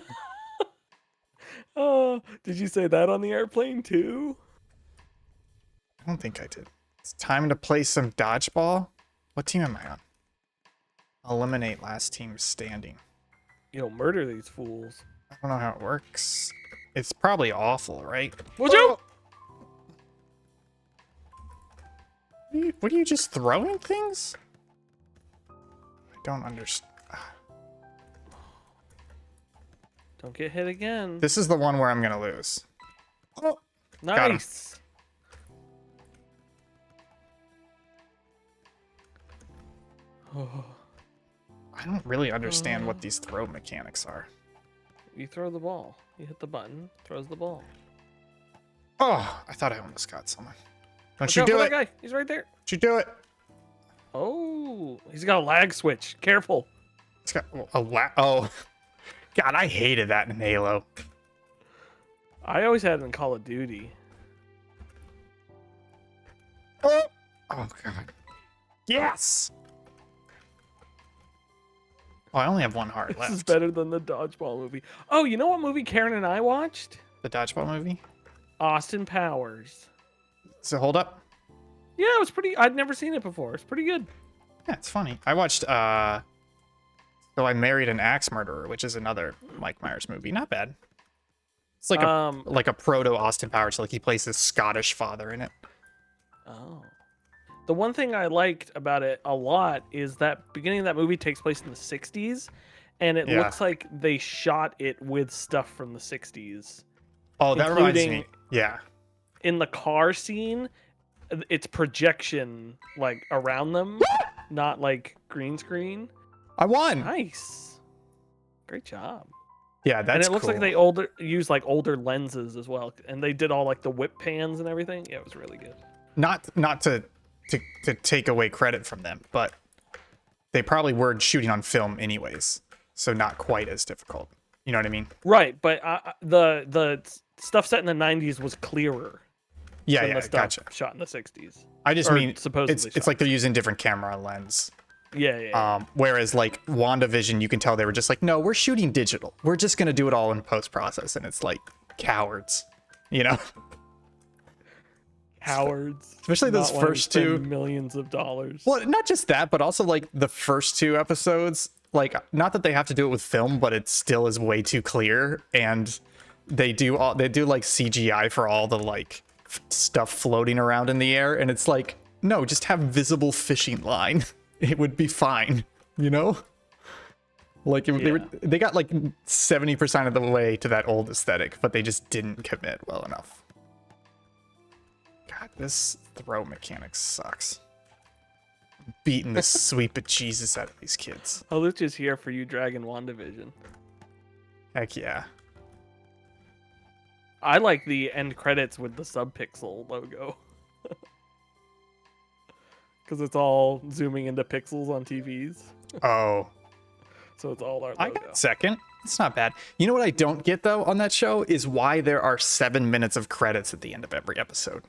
Oh, did you say that on the airplane too? I don't think I did. It's time to play some dodgeball. What team am I on? Eliminate last team standing. You'll murder these fools. I don't know how it works. It's probably awful, right? Watch out! What are you just throwing things? I don't understand. Don't get hit again. This is the one where I'm gonna lose. Oh, got him. Nice. Oh. I don't really understand what these throw mechanics are. You throw the ball. You hit the button, throws the ball. Oh, I thought I almost got someone. Don't Watch you out do for it? that guy. He's right there. Don't you do it? Oh, he's got a lag switch. Careful. It's got a oh. God, I hated that in Halo. I always had it in Call of Duty. Oh God. Yes. Oh, I only have one heart This left. is better than the Dodgeball movie. Oh, you know what movie Karen and I watched? The Dodgeball movie. Austin Powers. So hold up. Yeah, it was pretty. I'd never seen it before. It's pretty good. Yeah, it's funny. I watched So I Married an Axe Murderer, which is another Mike Myers movie. Not bad. It's like a proto Austin Powers. Like he plays his Scottish father in it. Oh. The one thing I liked about it a lot is that beginning of that movie takes place in the 60s, and it Yeah. looks like they shot it with stuff from the 60s. Oh, that reminds including me. Yeah. in the car scene, it's projection like around them, not like green screen. I won. Nice. Great job. Yeah, that's and it looks cool. like they use like older lenses as well, and they did all like the whip pans and everything. Yeah, it was really good. Not to take away credit from them, but they probably were shooting on film anyways, so not quite as difficult. You know what I mean? Right, but the stuff set in the 90s was clearer. Yeah, than yeah, the stuff gotcha. shot in the 60s. I just Or mean supposedly it's like they're using different camera lens. Yeah. Whereas like WandaVision, you can tell they were just like, no, we're shooting digital. We're just gonna do it all in post process, and it's like cowards, you know. Cowards. Especially those not wanting to first spend two. millions of dollars. Well, not just that, but also like the first two episodes. Like, not that they have to do it with film, but it still is way too clear, and they do like CGI for all the like stuff floating around in the air, and it's like, no, just have visible fishing line. It would be fine, you know. Like they got like 70% of the way to that old aesthetic, but they just didn't commit well enough. God, this throw mechanic sucks. Beating the sweet bejesus out of these kids. Alucha's here for you, Dragon WandaVision. Heck yeah. I like the end credits with the subpixel logo. Because it's all zooming into pixels on TVs. Oh. So it's all our logo. I got second. It's not bad. You know what I don't get, though, on that show is why there are 7 minutes of credits at the end of every episode.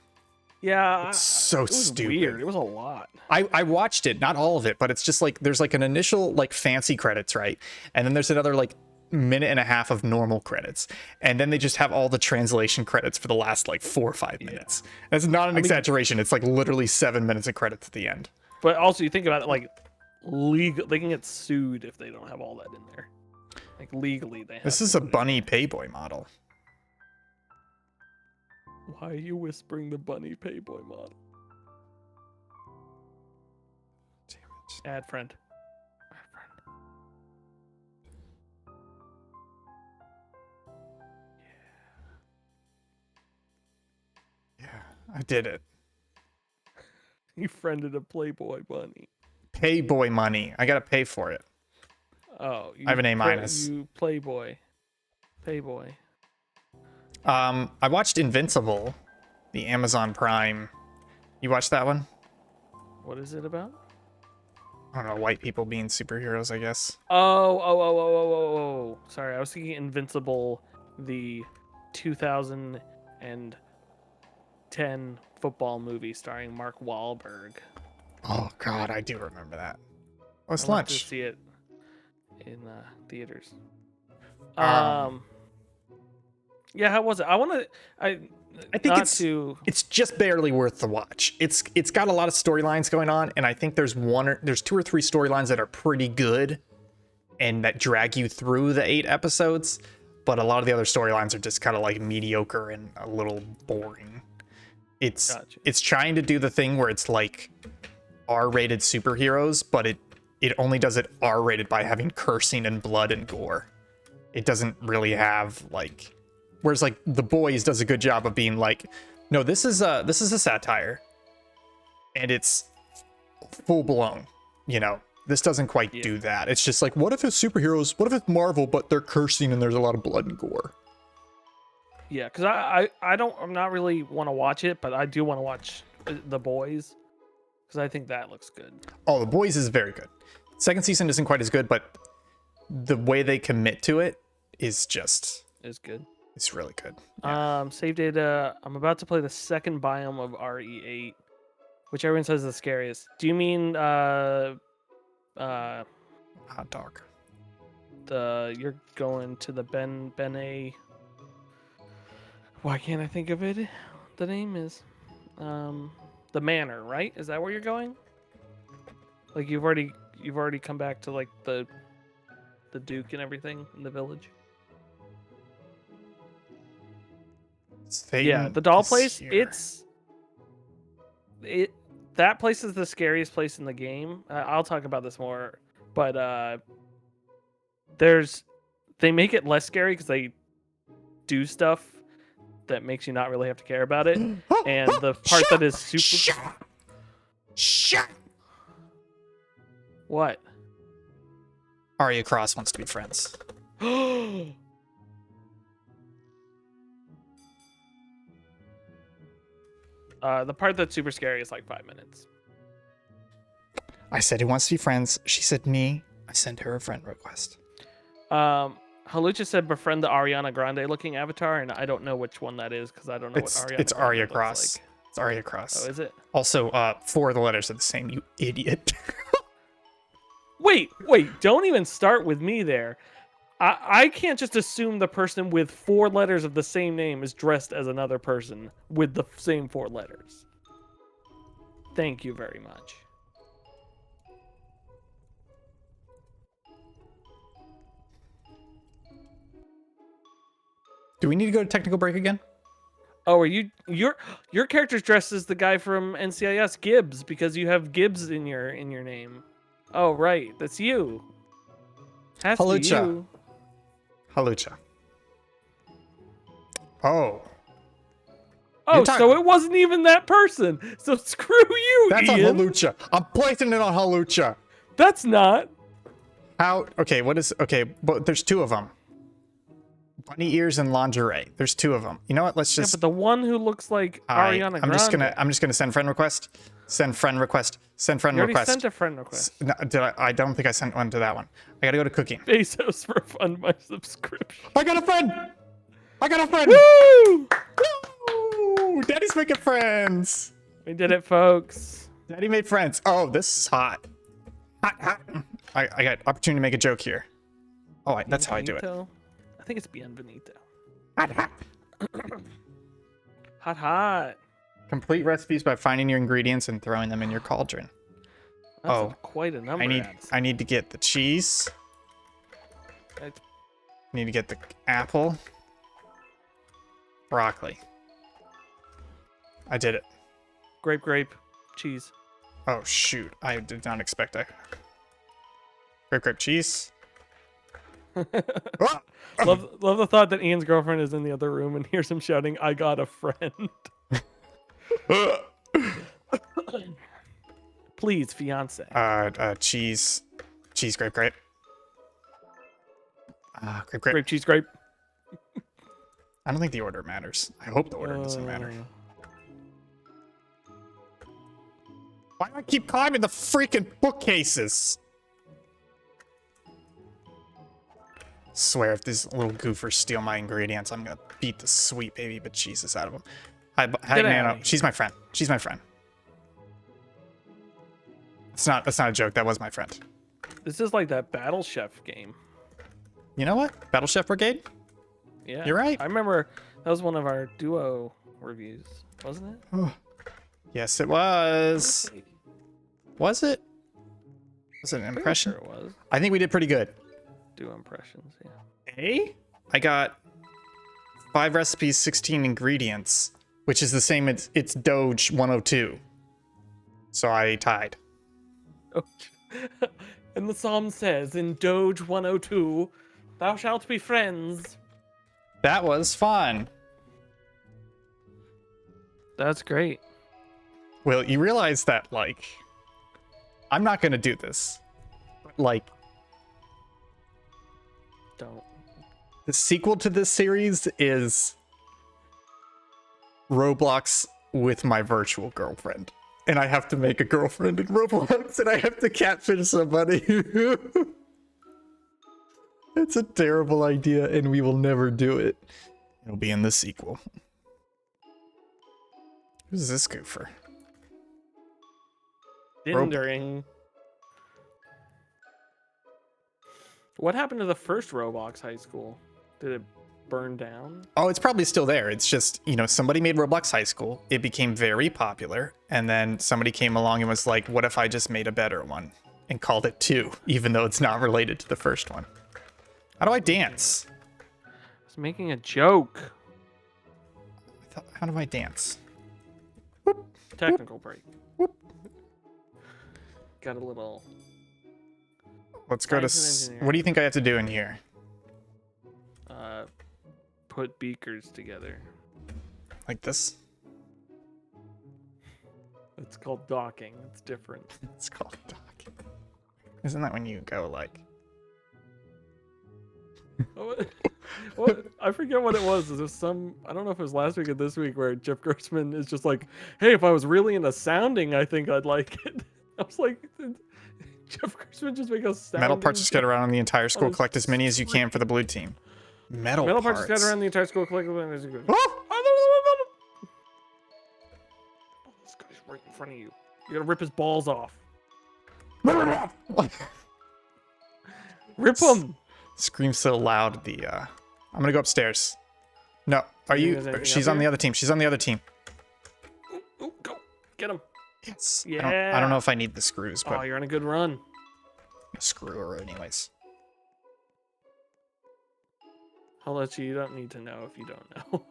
Yeah. It's so it was stupid. Weird. It was a lot. I watched it, not all of it, but it's just like there's like an initial like fancy credits, right? And then there's another like minute and a half of normal credits, and then they just have all the translation credits for the last like 4 or 5 minutes. That's not an exaggeration. It's like literally 7 minutes of credits at the end. But also, you think about it, like legal, they can get sued if they don't have all that in there. Like legally, they have. This is a bunny payboy model. Why are you whispering the bunny payboy model? Damn it. Add friend. Yeah, I did it. You friended a Playboy bunny. Payboy money. I gotta pay for it. Oh, I have an A-. You Playboy. Payboy. I watched Invincible, the Amazon Prime. You watched that one? What is it about? I don't know, white people being superheroes, I guess. Oh. Sorry, I was thinking Invincible, the 2010 football movie starring Mark Wahlberg. Oh god, I do remember that. What's I went to lunch? see it in theaters. Yeah, how was it? I think it's just barely worth the watch. It's got a lot of storylines going on, and I think there's 2 or 3 storylines that are pretty good and that drag you through the 8 episodes, but a lot of the other storylines are just kind of like mediocre and a little boring. It's trying to do the thing where it's like R-rated superheroes, but it only does it R-rated by having cursing and blood and gore. It doesn't really have like, whereas like The Boys does a good job of being like, no, this is a satire, and it's full blown. You know, this doesn't quite do that. It's just like, what if it's superheroes? What if it's Marvel, but they're cursing and there's a lot of blood and gore? Yeah, because I'm not really want to watch it, but I do want to watch The Boys because I think that looks good. Oh, The Boys is very good. Second season isn't quite as good, but the way they commit to it is good. It's really good. Yeah. Save data. I'm about to play the second biome of RE8, which everyone says is the scariest. Do you mean Hot dog. You're going to the Ben. Why can't I think of it? The name is the manor, right? Is that where you're going? Like you've already come back to like the Duke and everything in the village. Satan the doll is place. here. That place is the scariest place in the game. I'll talk about this more, but they make it less scary because they do stuff that makes you not really have to care about it. And the part that is super Shut. What? Arya Cross wants to be friends. The part that's super scary is like 5 minutes. I said he wants to be friends. She said me. I sent her a friend request. Halucha said befriend the Ariana Grande looking avatar, and I don't know which one that is because I don't know what Ariana It's Grande Arya looks Cross. like. It's Arya Cross. Oh, is it? Also, 4 of the letters are the same, you idiot. Wait, don't even start with me there. I can't just assume the person with 4 letters of the same name is dressed as another person with the same 4 letters. Thank you very much. Do we need to go to technical break again? Oh, are your character's dressed as the guy from NCIS, Gibbs, because you have Gibbs in your name. Oh, right, that's you. Has to be Halucha. you. Halucha. Oh. Oh, so it wasn't even that person. So screw you, That's Ian. on Halucha. I'm placing it on Halucha. That's not. How? Okay, but there's 2 of them. Bunny ears and lingerie. There's 2 of them. You know what? Let's just. Yeah, but the one who looks like Ariana Grande. I'm just gonna send friend request. Send friend request. Send friend You already request. sent a friend request. No, I don't think I sent one to that one. I gotta go to cooking. Bezos refund my subscription. I got a friend. Woo! Woo! Daddy's making friends. We did it, folks. Daddy made friends. Oh, this is hot. Hot. I got opportunity to make a joke here. Oh, that's how I do it. I think it's Bienvenido. Hot. Hot. Complete recipes by finding your ingredients and throwing them in your cauldron. That's quite a number. I need to get the cheese. It's- Need to get the apple. Broccoli. I did it. Grape, cheese. Oh shoot! I did not expect that. Grape cheese. Ah! Love the thought that Ian's girlfriend is in the other room and hears him shouting, "I got a friend." Please, fiance. Cheese, grape. Grape. Cheese, grape. I don't think the order matters. I hope the order doesn't matter. Why do I keep climbing the freaking bookcases? Swear if these little goofers steal my ingredients, I'm gonna beat the sweet baby bejesus out of them. Hi, Nano. She's my friend. That's not a joke. That was my friend. This is like that Battle Chef game. You know what? Battle Chef Brigade? Yeah. You're right. I remember that was one of our duo reviews, wasn't it? Yes, it was. Was it? Was it an impression? Sure it was. I think we did pretty good. Duo impressions, yeah. Hey? I got 5 recipes, 16 ingredients, which is the same as it's Doge 102. So I tied. And the psalm says in Doge 102, "Thou shalt be friends." That was fun. That's great. Well, you realize that, like, I'm not going to do this. But, like, Don't. the sequel to this series is Roblox with my virtual girlfriend. And I have to make a girlfriend in Roblox, and I have to catfish somebody. It's a terrible idea, and we will never do it. It'll be in the sequel. Who's this goofer? Dindering. What happened to the first Roblox high school? Did it burn down? Oh, it's probably still there. It's just, somebody made Roblox High School. It became very popular. And then somebody came along and was like, what if I just made a better one? And called it 2, even though it's not related to the first one. How do I dance? I was making a joke. How do I dance? Technical break. Got a little... Let's go to... What do you think I have to do in here? Put beakers together. Like this? It's called docking. It's different. It's called docking. Isn't that when you go like... What? I forget what it was. Is there some... I don't know if it was last week or this week where Jeff Grossman is just like, hey, if I was really into sounding, I think I'd like it. I was like... Jeff Grossman just make us sound. Metal parts are scattered around the entire school. Collect as many as you can for the blue team. Metal parts are scattered around the entire school. Collect as many as you can. Oh! This guy's right in front of you. You gotta rip his balls off. Rip him! Scream so loud. I'm gonna go upstairs. No, are you? She's on the other team. She's on the other team. Ooh, go get him. Yes. Yeah. I don't know if I need the screws, but you're on a good run. Screw her anyways. I'll let you. You don't need to know if you don't know.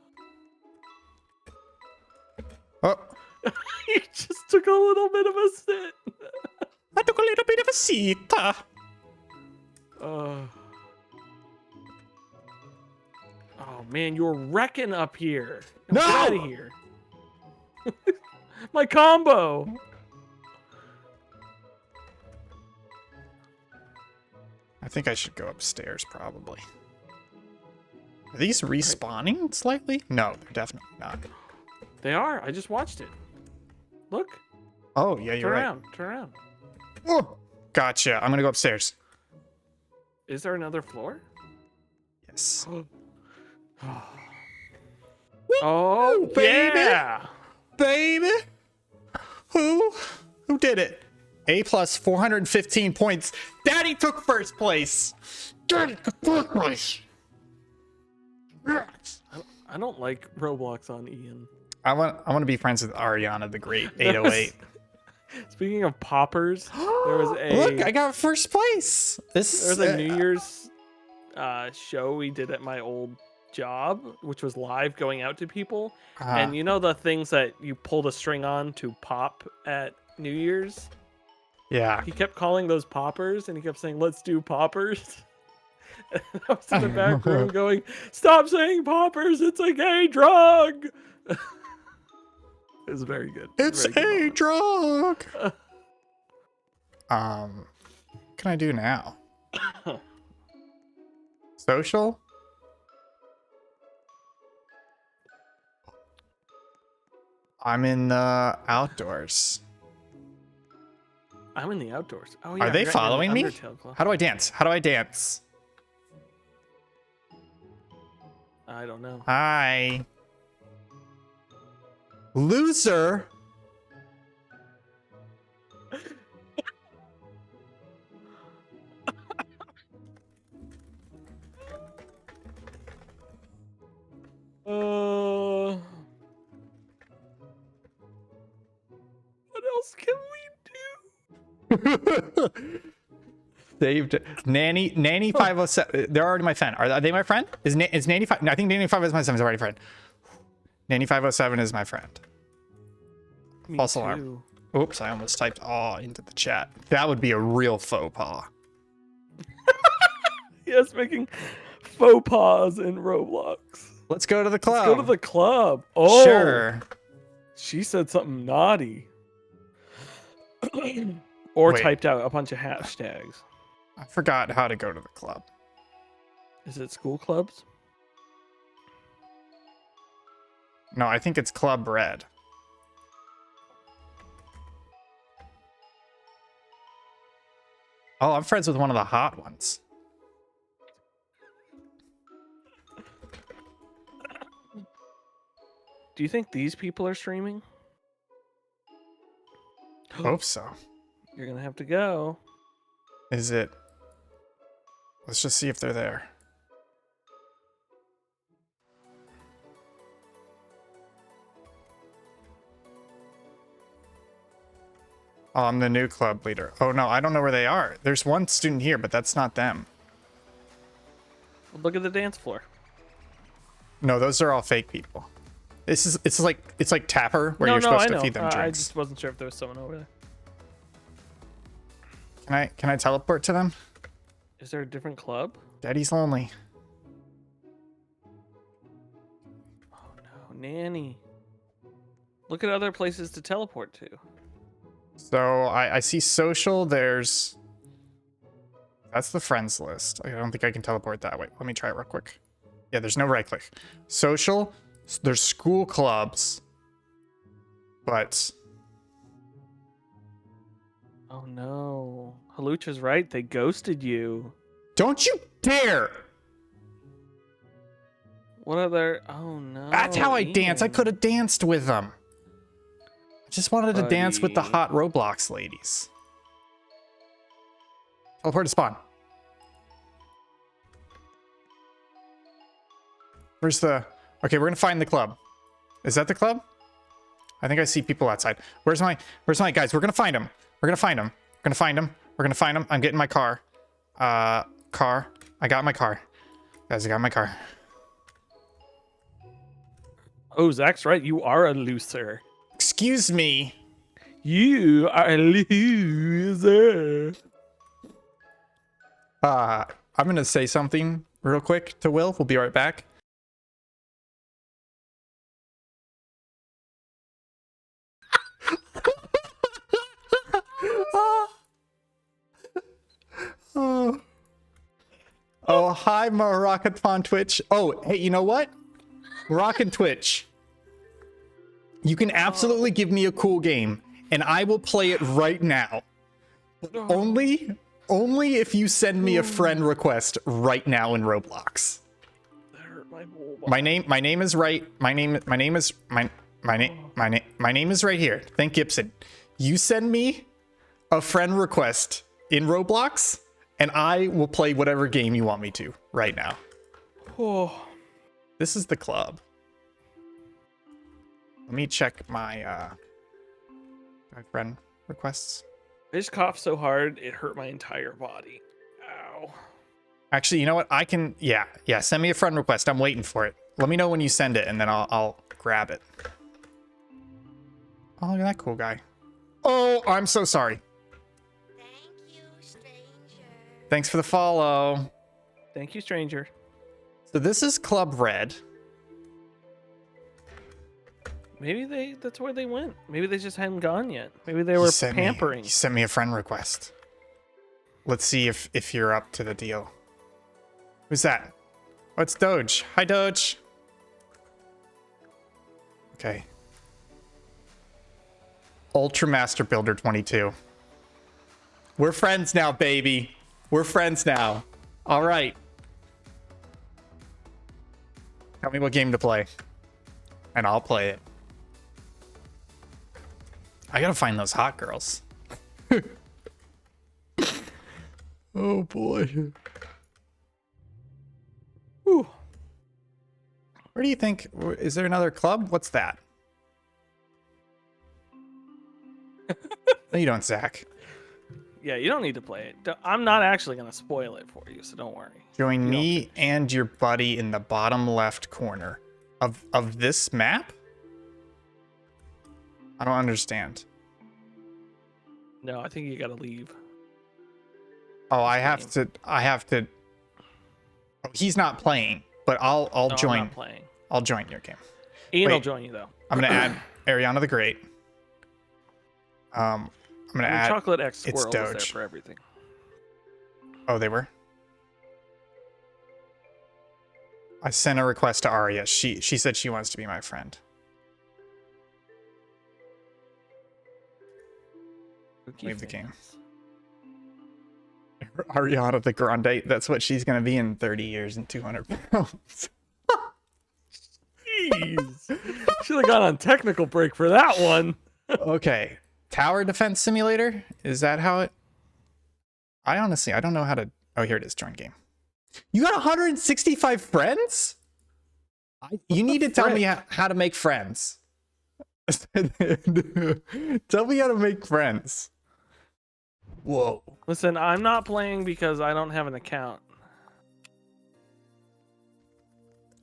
Oh. You just took a little bit of a sit. I took a little bit of a seat. Oh man, you're wrecking up here. No! Get out of here. My combo. I think I should go upstairs probably. Are these respawning slightly? No, they're definitely not. They are. I just watched it. Look. Oh, yeah, you're right. Turn around. Oh, gotcha. I'm gonna go upstairs. Is there another floor? Yes. Oh, baby. yeah. Baby. Who did it? A plus 415 points. Daddy took first place. Daddy took first place. Yes. I don't like Roblox on Ian. I want to be friends with Ariana the Great 808. Speaking of poppers, there was a look. I got first place. There was a New Year's show we did at my old job, which was live going out to people. And you know the things that you pull the string on to pop at New Year's? Yeah. He kept calling those poppers, and he kept saying, "Let's do poppers." And I was in the back room going, "Stop saying poppers! It's a gay drug." It was very good. It's a drug. What can I do now? Social? I'm in the outdoors. I'm in the outdoors. Oh yeah. Are they following me? Club. How do I dance? How do I dance? I don't know. Hi. Loser. What else can we do? Saved Nanny 507. They're already my friend. Are they my friend? Is Nanny 5? No, I think Nanny 507 is already a friend. Nanny 507 is my friend. False alarm. Oops, I almost typed aw into the chat. That would be a real faux pas. Yes, making faux pas in Roblox. Let's go to the club. Let's go to the club. Oh, sure. She said something naughty. Or Wait. typed out a bunch of hashtags. I forgot how to go to the club. Is it school clubs? No, I think it's Club Red. Oh, I'm friends with one of the hot ones. Do you think these people are streaming? Hope so. You're gonna have to go. Is it? Let's just see if they're there. Oh, I'm the new club leader. Oh no, I don't know where they are. There's one student here, but that's not them. Well, look at the dance floor. No, those are all fake people. It's like Tapper where you're No, supposed I to know. feed them I drinks. just wasn't sure if there was someone over there. Can I teleport to them? Is there a different club? Daddy's lonely. Oh no, nanny. Look at other places to teleport to. So I see social. That's the friends list. I don't think I can teleport that way. Let me try it real quick. Yeah, there's no right click. Social. There's school clubs. But Oh no. Halucha's right. They ghosted you. don't you dare! What other? Oh no. That's how I dance. I Ian. could have danced with them. I just wanted to dance with the Buddy. hot Roblox ladies. Teleport to spawn. Where's the... Okay, we're gonna find the club. Is that the club? I think I see people outside. Where's my guys? We're gonna find them. We're gonna find them. We're gonna find them. We're gonna find them. I'm getting my car. Car. I got my car. Guys, I got my car. Oh, Zach's right. You are a loser. Excuse me. You are a loser. I'm gonna say something real quick to Will. We'll be right back. Oh, hi, Moroccan Twitch. Oh, hey, you know what? Moroccan Twitch. You can absolutely give me a cool game, and I will play it right now. Only if you send me a friend request right now in Roblox. That hurt my whole My name is right. My name is right here. Thank Gibson. You send me a friend request in Roblox, and I will play whatever game you want me to right now. Oh. This is the club. Let me check my friend requests. I just coughed so hard it hurt my entire body. Ow. Actually, you know what? I can. Yeah. Send me a friend request. I'm waiting for it. Let me know when you send it, and then I'll grab it. Oh, look at that cool guy. Oh, I'm so sorry. Thank you, stranger. Thanks for the follow. Thank you, stranger. So this is Club Red. Maybe that's where they went. Maybe they just hadn't gone yet. Maybe they were pampering. He sent me a friend request. Let's see if you're up to the deal. Who's that? Oh, it's Doge. Hi, Doge. Okay. Ultra Master Builder 22. We're friends now, baby. We're friends now. All right. Tell me what game to play, and I'll play it. I gotta find those hot girls. Oh boy. Whew. Where do you think? Is there another club? What's that? No, you don't, Zach. Yeah, you don't need to play it. I'm not actually going to spoil it for you, so don't worry. Join me and your buddy in the bottom left corner of this map? I don't understand. No, I think you got to leave. Oh, I have to. Oh, he's not playing, but I'll No, join. I'm not playing. I'll join your game. Ian will Wait. join you, though. I'm gonna add Ariana the Great. I'm gonna add. Chocolate X it's Squirrel was there Doge. for everything. Oh, they were. I sent a request to Aria. She said she wants to be my friend. Leave the game. Ariana the Grande. That's what she's gonna be in 30 years and 200 pounds. Jeez. Should have gone on technical break for that one. Okay. Tower Defense Simulator? Is that how it... I don't know how to... Oh, here it is. Join game. You got 165 friends? You need to tell me how to make friends. Tell me how to make friends. Whoa. Listen, I'm not playing because I don't have an account.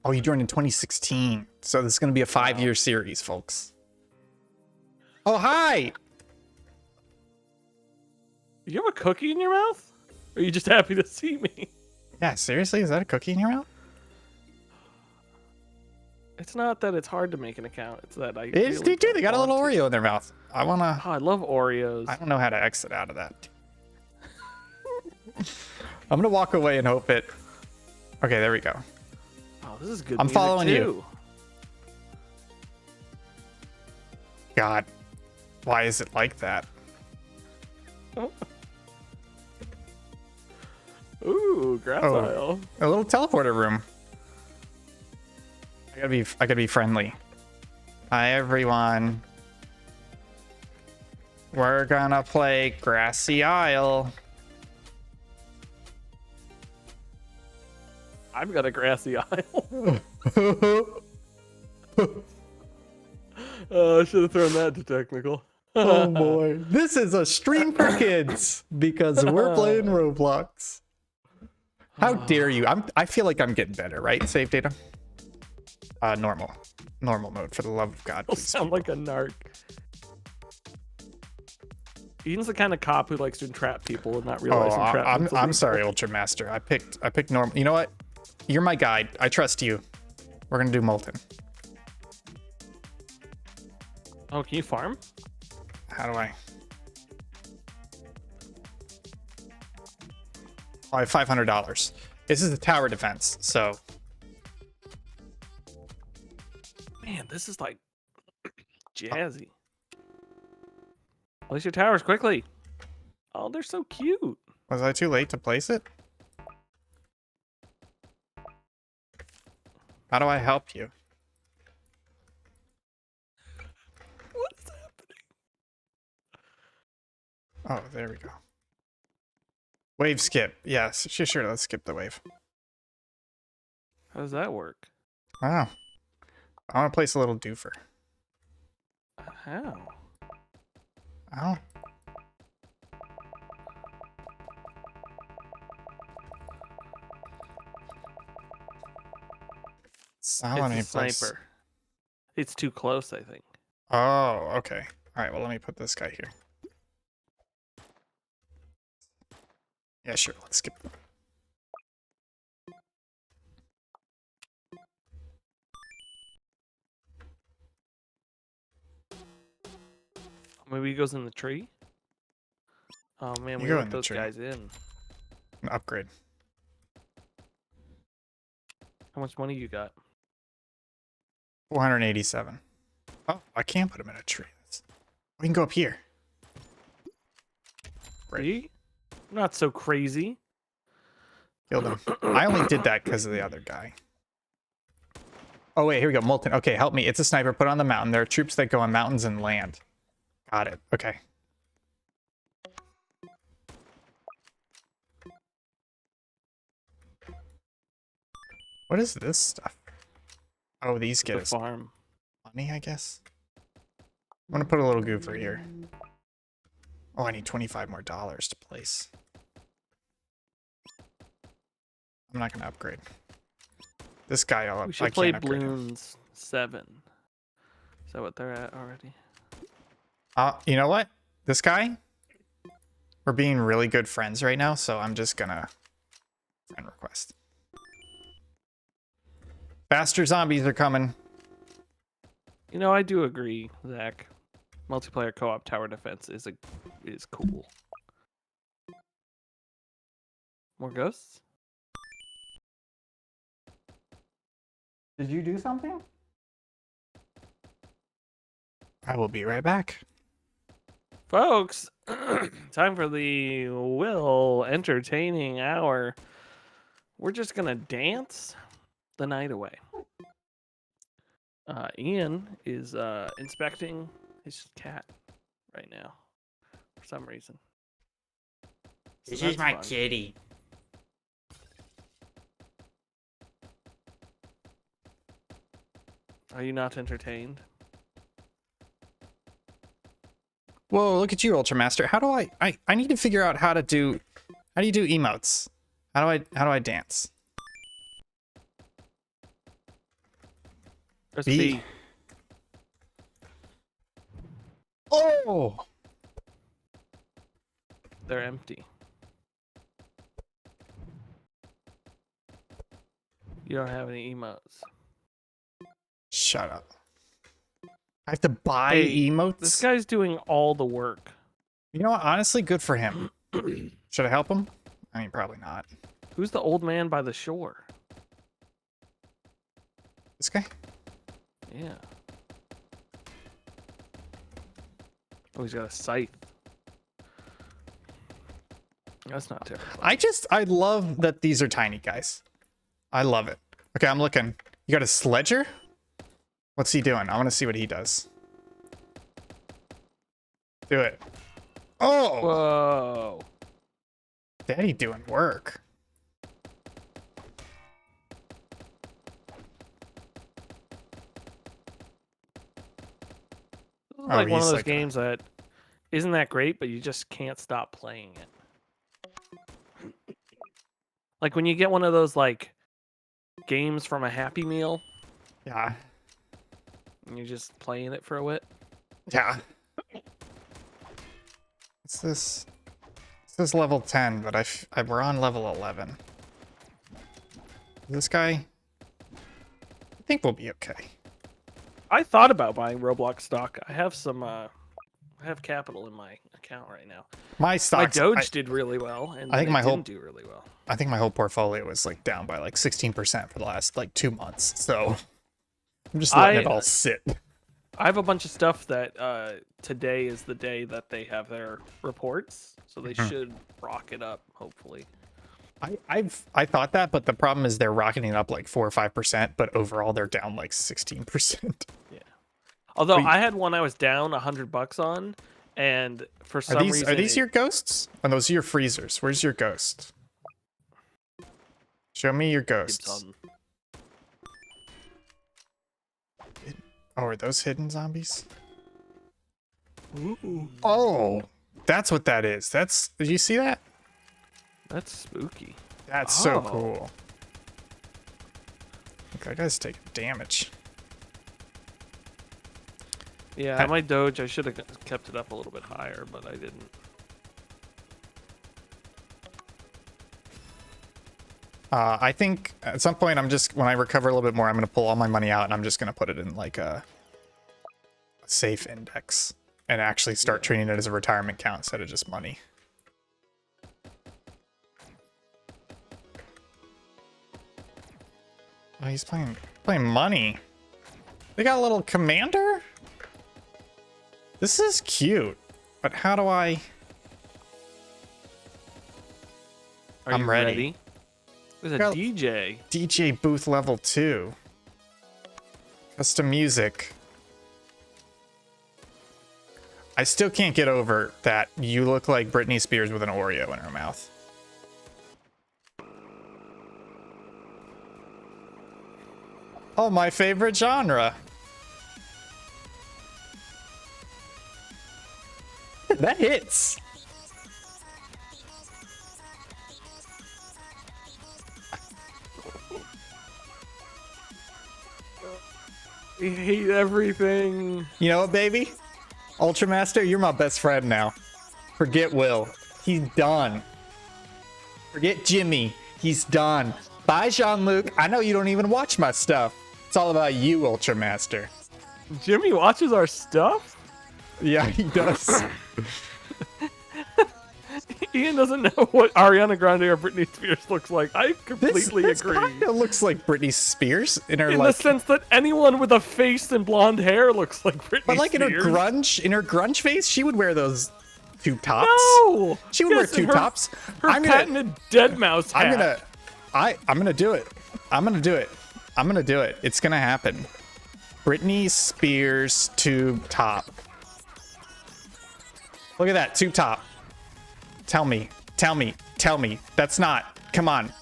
Oh, you joined in 2016. So this is going to be a 5-year series, folks. Oh, hi. You have a cookie in your mouth? Or are you just happy to see me? Yeah, seriously? Is that a cookie in your mouth? It's not that it's hard to make an account. It's that I. It's Really dude, they got a little want to. Oreo in their mouth. I want to. Oh, I love Oreos. I don't know how to exit out of that. I'm going to walk away and hope it. Okay, there we go. Oh, this is good. I'm music following too. you. God, why is it like that? Ooh, grass aisle. A little teleporter room. I gotta be friendly. Hi everyone. We're gonna play Grassy Isle. I've got a grassy aisle. I should have thrown that to technical. Oh boy. This is a stream for kids because we're playing Roblox. How dare you? I feel like I'm getting better, right? Save data. Normal mode, for the love of God. You'll sound like a narc. Ian's the kind of cop who likes to entrap people and not realize entrapment's I'm illegal. sorry, Ultra Master. I picked normal. You know what? You're my guide. I trust you. We're gonna do Molten. Oh, can you farm? How do I? Oh, I have $500. This is the tower defense, so. Man, this is like jazzy. Place your towers quickly. Oh, they're so cute. Was I too late to place it? How do I help you? What's happening? Oh, there we go. Wave skip. Yes, sure. Let's skip the wave. How does that work? Oh. I want to place a little doofer. How? Oh. So I want It's to a place. sniper. It's too close, I think. Oh, okay. All right. Well, let me put this guy here. Yeah, sure. Let's skip. Maybe he goes in the tree. Oh man, we go let in the those tree. guys in. An upgrade. How much money you got? 487. Oh, I can put him in a tree. We can go up here. Right. See? Not so crazy. Killed him. I only did that because of the other guy. Oh, wait, here we go. Molten. Okay, help me. It's a sniper. Put it on the mountain. There are troops that go on mountains and land. Got it. Okay. What is this stuff? Oh, these get The us farm. money, I guess. I'm going to put a little goofer here. Oh, I need $25 more to place. I'm not going to upgrade. This guy, We I should play can't upgrade him. Bloons 7. Is that what they're at already? You know what? This guy, we're being really good friends right now, so I'm just gonna friend request. Faster zombies are coming. You know, I do agree, Zach. Multiplayer co-op tower defense is cool. More ghosts? Did you do something? I will be right back. Folks, time for the Will entertaining hour. We're just gonna dance the night away. Ian is inspecting his cat right now for some reason. So This is that's my fun. kitty. Are you not entertained? Whoa, look at you, Ultramaster. How do I need to figure out how do you do emotes? How do I dance? Press B. B. Oh! They're empty. You don't have any emotes. Shut up. I have to buy Hey, emotes? This guy's doing all the work. You know what? Honestly, good for him. Should I help him? I mean, probably not. Who's the old man by the shore? This guy? Yeah. Oh, he's got a scythe. That's not terrible. I love that these are tiny guys. I love it. Okay, I'm looking. You got a sledger? What's he doing? I want to see what he does. Do it. Oh! Whoa. Daddy doing work. This is like one of he's those like games that isn't that great, but you just can't stop playing it. Like when you get one of those like games from a Happy Meal Yeah. and you're just playing it for a bit. Yeah. What's this? It says level 10, but we're on level 11. This guy? I think we'll be okay. I thought about buying Roblox stock. I have some I have capital in my account right now. My My stocks, Doge did really well, and I think it my whole- didn't do really well. I think my whole portfolio was like down by like 16% for the last like 2 months. So I'm just letting it all sit. I have a bunch of stuff that today is the day that they have their reports, so they should rocket up, hopefully. I thought that, but the problem is they're rocketing up like 4 or 5%, but overall they're down like 16%. Yeah. Although Wait. I had one I was down $100 on, and for some reason Are these your ghosts? Oh, those are your freezers. Where's your ghost? Show me your ghosts. Oh, are those hidden zombies? Ooh, Oh, that's what that is. Did you see that? that's spooky. That's so Oh. cool. Okay, that guy's taking damage. Yeah, Ha- my Doge, I should have kept it up a little bit higher, but I didn't. I think at some point when I recover a little bit more, I'm going to pull all my money out and I'm just going to put it in like a safe index and actually start treating it as a retirement account instead of just money. Oh, he's playing money. They got a little commander? This is cute, but how do I... I'm you ready. There's a Got- DJ. DJ booth level 2. Custom music. I still can't get over that you look like Britney Spears with an Oreo in her mouth. Oh, my favorite genre. That hits. I hate everything. You know what, baby? Ultramaster, you're my best friend now. Forget Will. He's done. Forget Jimmy. He's done. Bye, Jean-Luc. I know you don't even watch my stuff. It's all about you, Ultramaster. Jimmy watches our stuff? Yeah, he does. Ian doesn't know what Ariana Grande or Britney Spears looks like. I completely this agree. kind of looks like Britney Spears in her In like, the sense that anyone with a face and blonde hair looks like Britney but like Spears. in her grunge face, she would wear those tube tops. No! She would Yes, wear tube her- tops. Her patented dead mouse hat. I'm gonna do it. I'm gonna do it. I'm gonna do it. It's gonna happen. Britney Spears tube top. Look at that tube top. Tell me. That's not. Come on.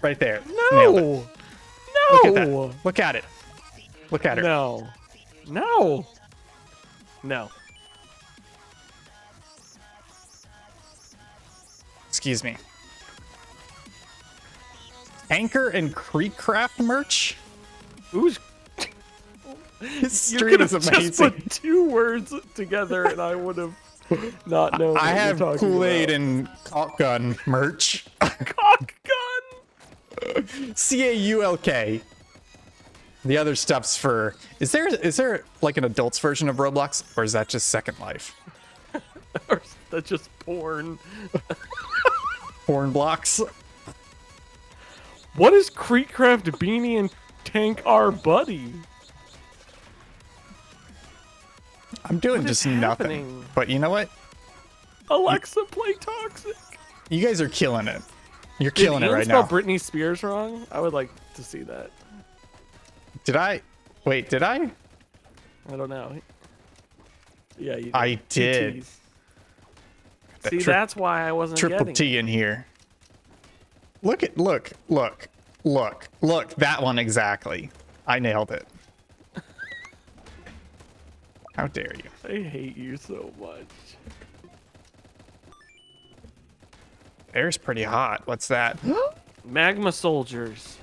Right there. Nailed it. No! Look at No! that. Look at it. Look at her. No. No. No. Excuse me. Anchor and Creekcraft merch? Who's His you stream could is have amazing. just put two words together and I would have not known. I what have you're talking Kool-Aid about. and caulk gun merch. Cock gun. CAULK. The other stuff's for... Is there like an adult's version of Roblox? Or is that just Second Life? Or that's just porn. Porn blocks? What is Creekcraft Beanie and Tank our buddy? I'm doing What is just nothing. happening? But you know what? Alexa, play Toxic. You guys are killing it. You're Did killing it Ian right spell now. Britney Spears wrong? I would like to see that. Did I? Wait, did I? I don't know. Yeah, you did. I Two did. Ts. That See, that's why I wasn't Triple getting T it. in here. Look. That one exactly. I nailed it. How dare you? I hate you so much. Air's pretty hot. What's that? Magma soldiers.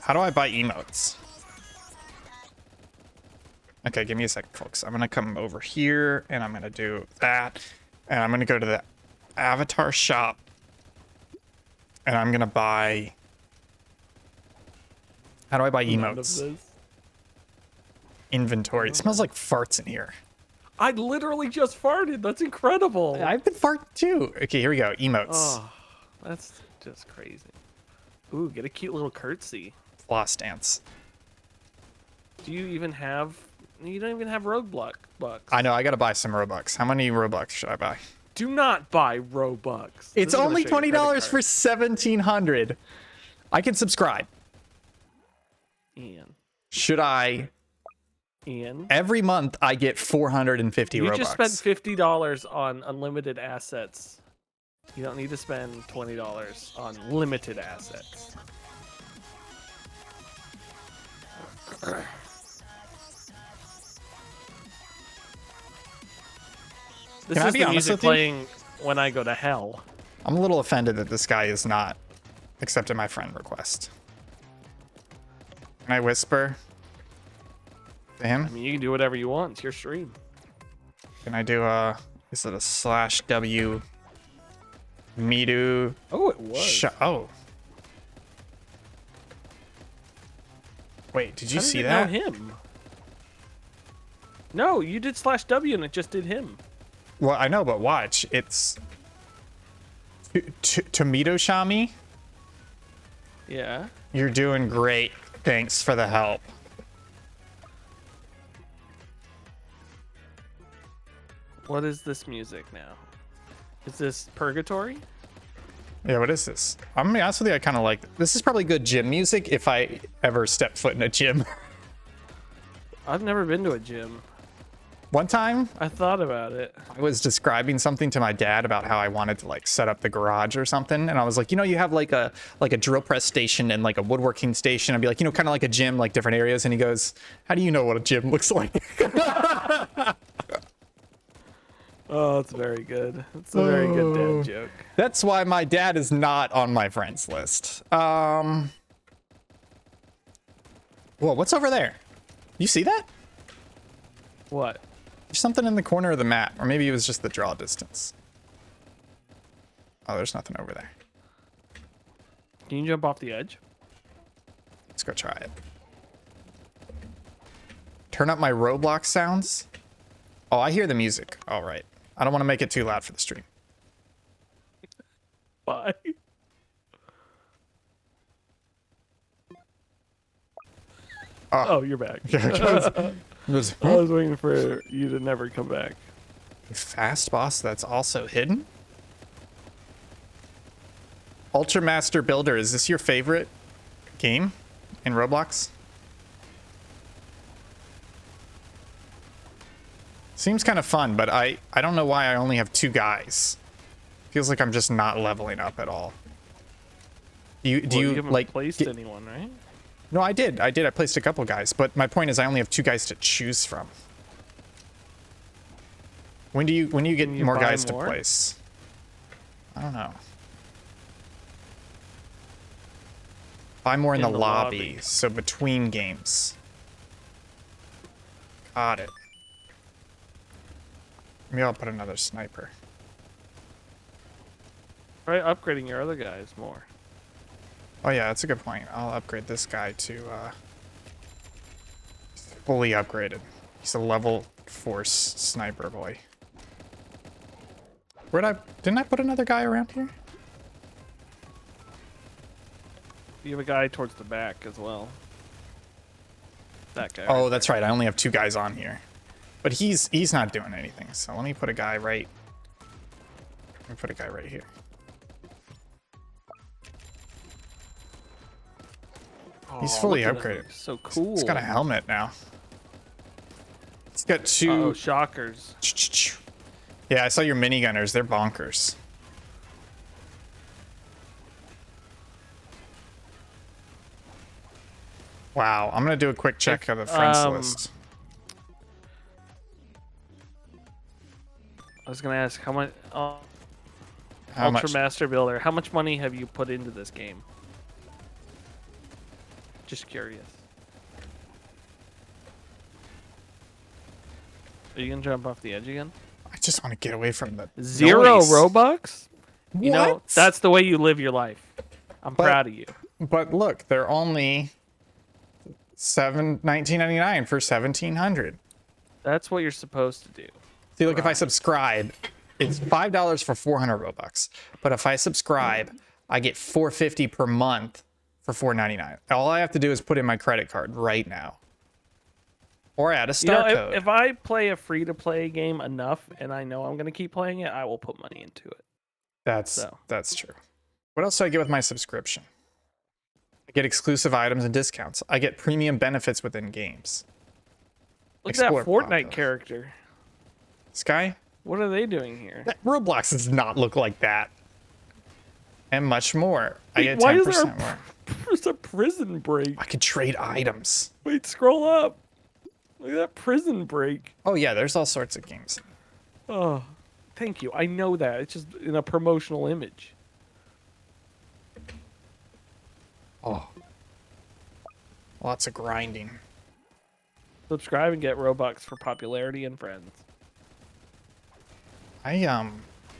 How do I buy emotes? Okay, give me a second, folks. I'm gonna come over here and I'm gonna do that. And I'm gonna go to the avatar shop. And I'm gonna buy... How do I buy None of emotes? this. Inventory. It smells like farts in here. I literally just farted. That's incredible. I've been farting too. Okay, here we go. Emotes. Oh, that's just crazy. Ooh, get a cute little curtsy. Floss dance. Do you even have... You don't even have Roblox bucks. I know, I gotta buy some Robux. How many Robux should I buy? Do not buy Robux. This It's is gonna only show your credit $20 for card. 1,700. I can subscribe. Ian. Should I? Ian. Every month I get 450 You Robux. just spent $50 on unlimited assets. You don't need to spend $20 on limited assets. This Can I is be the honest music with you? playing when I go to hell. I'm a little offended that this guy is not accepting my friend request. Can I whisper to him? I mean, you can do whatever you want. It's your stream. Can I do a... Is it a /W... Midu... Oh, it was. Oh. Wait, did you How did see it that? know him? No, you did /W and it just did him. Well, I know, but watch. It's... Tomato Shami, Yeah. you're doing great. Thanks for the help. What is this music now? Is this Purgatory? Yeah, what is this? I'm gonna be honest with you, I kind of like this. Is probably good gym music if I ever step foot in a gym. I've never been to a gym. One time, I thought about it. I was describing something to my dad about how I wanted to like set up the garage or something, and I was like, you know, you have like a drill press station and like a woodworking station. I'd be like, you know, kind of like a gym, like different areas. And he goes, how do you know what a gym looks like? Oh, it's very good. It's a very good dad joke. That's why my dad is not on my friends list. Whoa, what's over there? You see that? What? There's something in the corner of the map, or maybe it was just the draw distance. Oh, there's nothing over there. Can you jump off the edge? Let's go try it. Turn up my Roblox sounds. Oh, I hear the music. All right. I don't want to make it too loud for the stream. Bye. Oh, you're back. I was waiting for you to never come back. Fast boss that's also hidden? Ultra Master Builder, is this your favorite game in Roblox? Seems kind of fun, but I don't know why I only have 2 guys. Feels like I'm just not leveling up at all. Do Well, you haven't like placed anyone, right? No, I did. I placed a couple guys, but my point is I only have 2 guys to choose from. When do you get Can you more buy guys more? to place? I don't know. Buy more in the lobby, so between games. Got it. Maybe I'll put another sniper. Try upgrading your other guys more. Oh yeah, that's a good point. I'll upgrade this guy to fully upgraded. He's a level 4 sniper boy. Didn't I put another guy around here? You have a guy towards the back as well. That guy. Oh, that's right. I only have 2 guys on here. But he's not doing anything. So let me put a guy right. Let me put a guy right here. He's fully look at him. upgraded. So cool. He's got a helmet now. He's got 2. Oh, shockers. Yeah, I saw your minigunners. They're bonkers. Wow, I'm gonna do a quick check of the friends list. I was gonna ask how much. How Ultra much? Master Builder. How much money have you put into this game? Just curious. Are you gonna jump off the edge again? I just want to get away from the 0 noise. Robux? You know, What? that's the way you live your life. I'm proud of you. But look, they're only $19.99 for 1,700. That's what you're supposed to do. See, look, if I subscribe, it's $5 for 400 Robux. But if I subscribe, I get $4.50 per month for $4.99. All I have to do is put in my credit card right now, or add a star code. If I play a free-to-play game enough, and I know I'm gonna keep playing it, I will put money into it. That's true. What else do I get with my subscription? I get exclusive items and discounts. I get premium benefits within games. Look Explore at that Fortnite popular. character. This guy? What are they doing here? Roblox does not look like that. And much more. I Wait, get why 10% is there more. There's a prison break. I could trade items. Wait, scroll up. Look at that prison break. Oh yeah, there's all sorts of games. Oh, thank you. I know that. It's just in a promotional image. Oh. Lots of grinding. Subscribe and get Robux for popularity and friends.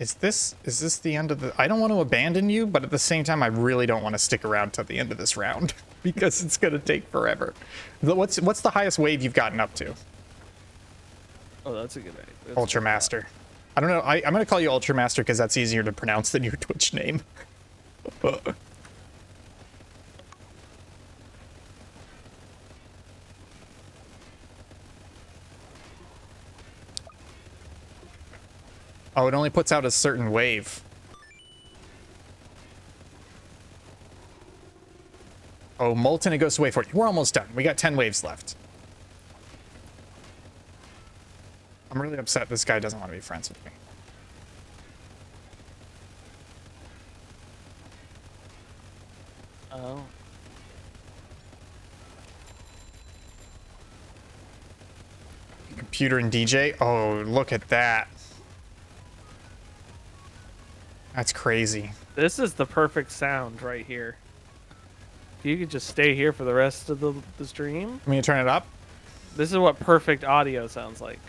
Is this the end of the... I don't want to abandon you, but at the same time, I really don't want to stick around till the end of this round because it's going to take forever. What's the highest wave you've gotten up to? Oh, that's a good idea. That's Ultra Master. I don't know. I'm going to call you Ultra Master because that's easier to pronounce than your Twitch name. Oh, it only puts out a certain wave. Oh, Molten, it goes to wave 40. We're almost done. We got 10 waves left. I'm really upset this guy doesn't want to be friends with me. Oh. Computer and DJ. Oh, look at that. That's crazy. This is the perfect sound right here. If you could just stay here for the rest of the stream, Let me turn it up. this is what perfect audio sounds like.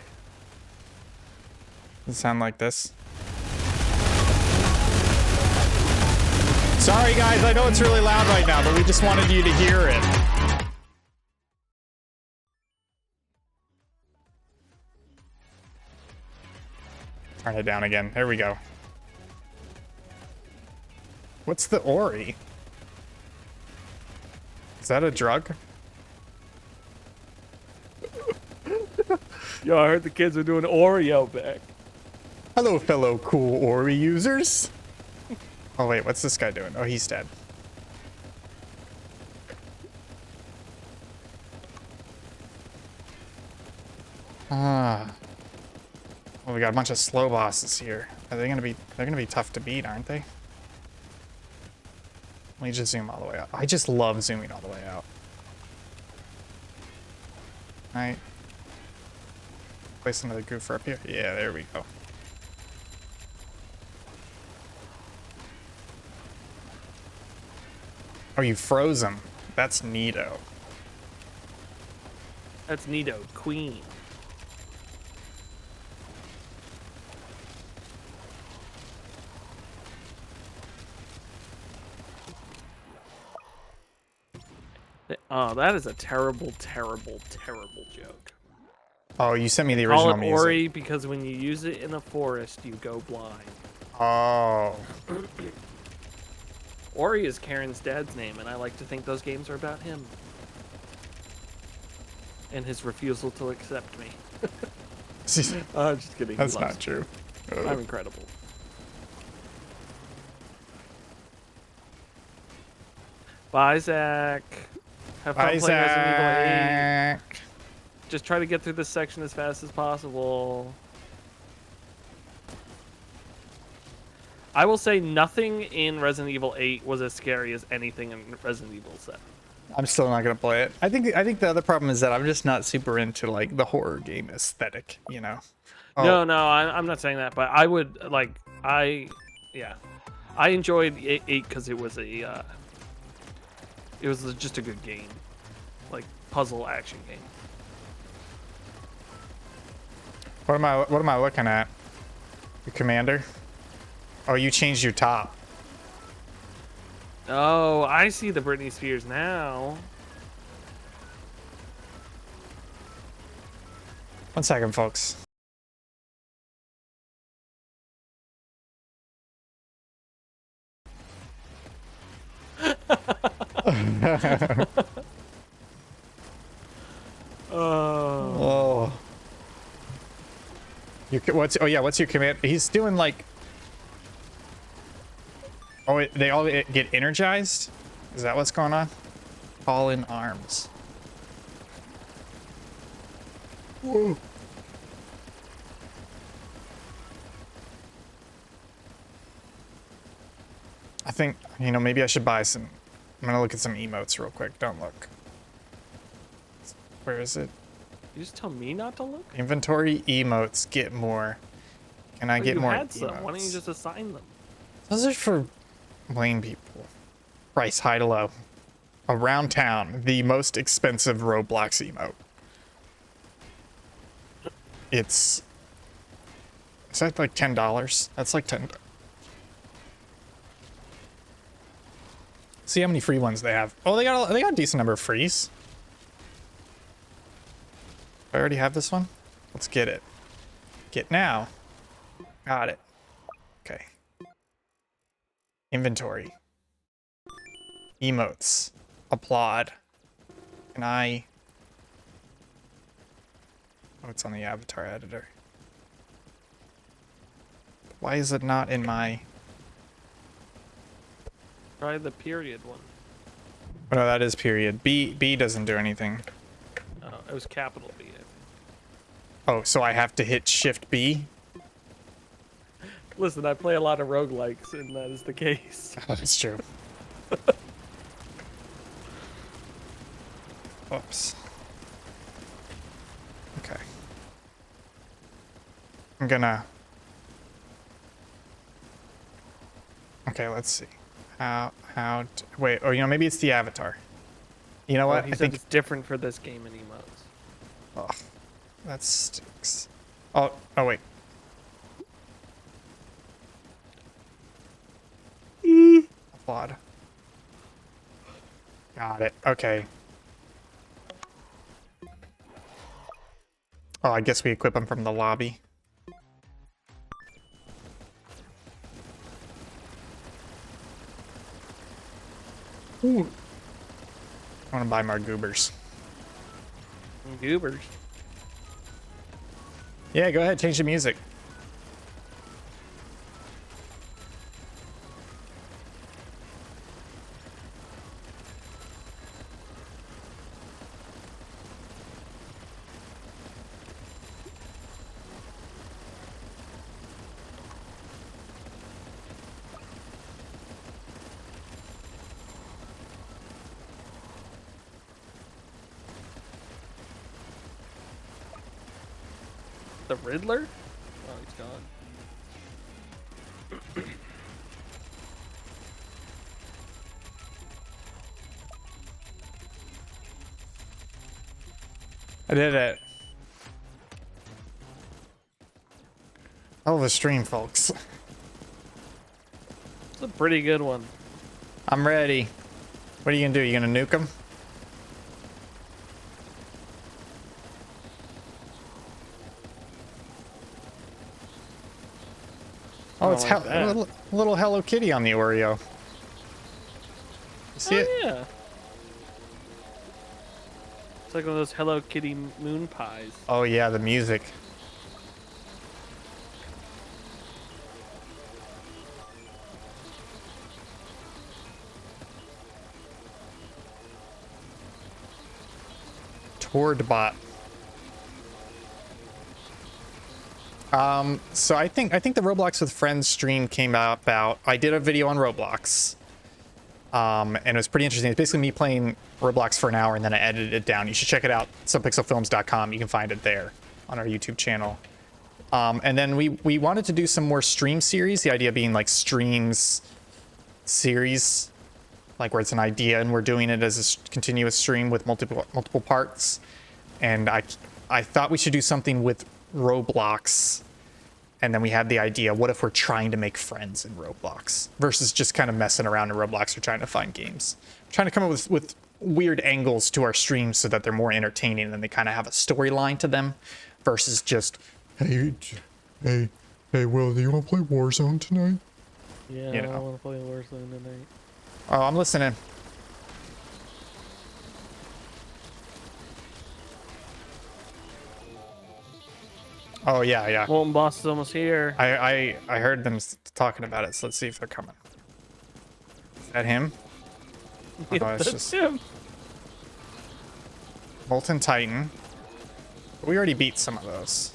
Does it sound like this? Sorry, guys. I know it's really loud right now, but we just wanted you to hear it. Turn it down again. There we go. What's the Ori? Is that a drug? Yo, I heard the kids are doing Oreo back. Hello, fellow cool Ori users. Oh, wait, what's this guy doing? Oh, he's dead. Ah. Well, we got a bunch of slow bosses here. Are they gonna be... They're gonna be tough to beat, aren't they? Let me just zoom all the way out. I just love zooming all the way out. Right. Place another goofer up here. Yeah, there we go. Oh, you froze him. That's neato. That's Nido, Queen. Oh, that is a terrible, terrible, terrible joke. Oh, you sent me the Call original it music. Ori because when you use it in a forest, you go blind. Oh. Ori is Karen's dad's name, and I like to think those games are about him. And his refusal to accept me. Just kidding. That's he not loves true. me. I'm incredible. Bye, Zach. Have fun playing Resident Evil 8. Isaac. Just try to get through this section as fast as possible. I will say nothing in Resident Evil 8 was as scary as anything in Resident Evil 7. I'm still not gonna play it. I think the other problem is that I'm just not super into like the horror game aesthetic, you know. Oh, No, I'm not saying that, but I would I enjoyed 8 because it was just a good game, like puzzle action game. what am I looking at? Your commander? Oh, you changed your top. Oh, I see the Britney Spears now. 1 second, folks. Oh. Oh. What's your command? He's doing like. Oh, they all get energized? Is that what's going on? Call in arms. Whoa. I think, maybe I should buy some. I'm gonna look at some emotes real quick. Don't look. Where is it? You just tell me not to look? Inventory emotes. Get more. Can I get you more had emotes? some. Why don't you just assign them? Those are for lame people. Price high to low. Around town, the most expensive Roblox emote. Is that like $10? That's like 10. See how many free ones they have. Oh, they got a decent number of frees. I already have this one. Let's get it. Get now. Got it. Okay. Inventory. Emotes. Applaud. Can I? Oh, it's on the avatar editor. Why is it not in my? Try the period one. Oh, no, that is period. B doesn't do anything. Oh, it was capital B. I think. Oh, so I have to hit Shift B? Listen, I play a lot of roguelikes, and that is the case. Oh, that's true. Oops. Okay. I'm gonna. Okay, let's see. Wait, or maybe it's the avatar. You know Oh, what? he I said think. it's different for this game in emotes. Oh, that stinks. Oh, wait. Applaud. Got it. Okay. Oh, I guess we equip them from the lobby. Ooh. I want to buy more goobers. Goobers. Yeah, go ahead, change the music. The Riddler? Oh, he's gone. I did it. Hell of a stream, folks. It's a pretty good one. I'm ready. What are you gonna do? You gonna nuke him? Oh, it's like that. little Hello Kitty on the Oreo. You see it? Yeah. It's like one of those Hello Kitty moon pies. Oh yeah, the music. Toward bot. So I think the Roblox with Friends stream came about. I did a video on Roblox. And it was pretty interesting. It's basically me playing Roblox for an hour and then I edited it down. You should check it out, subpixelfilms.com. You can find it there on our YouTube channel. And then we wanted to do some more stream series. The idea being like streams series, like where it's an idea and we're doing it as a continuous stream with multiple parts. And I thought we should do something with Roblox. And then we had the idea, what if we're trying to make friends in Roblox versus just kind of messing around in Roblox or trying to find games. Trying to come up with weird angles to our streams so that they're more entertaining and they kind of have a storyline to them versus just, hey, Will, do you want to play Warzone tonight? Yeah, You know. I want to play Warzone tonight. Oh, I'm listening. Oh, yeah. Molten Boss is almost here. I heard them talking about it, so let's see if they're coming. Is that him? Yep, Oh, it's that's just him. Molten Titan. We already beat some of those.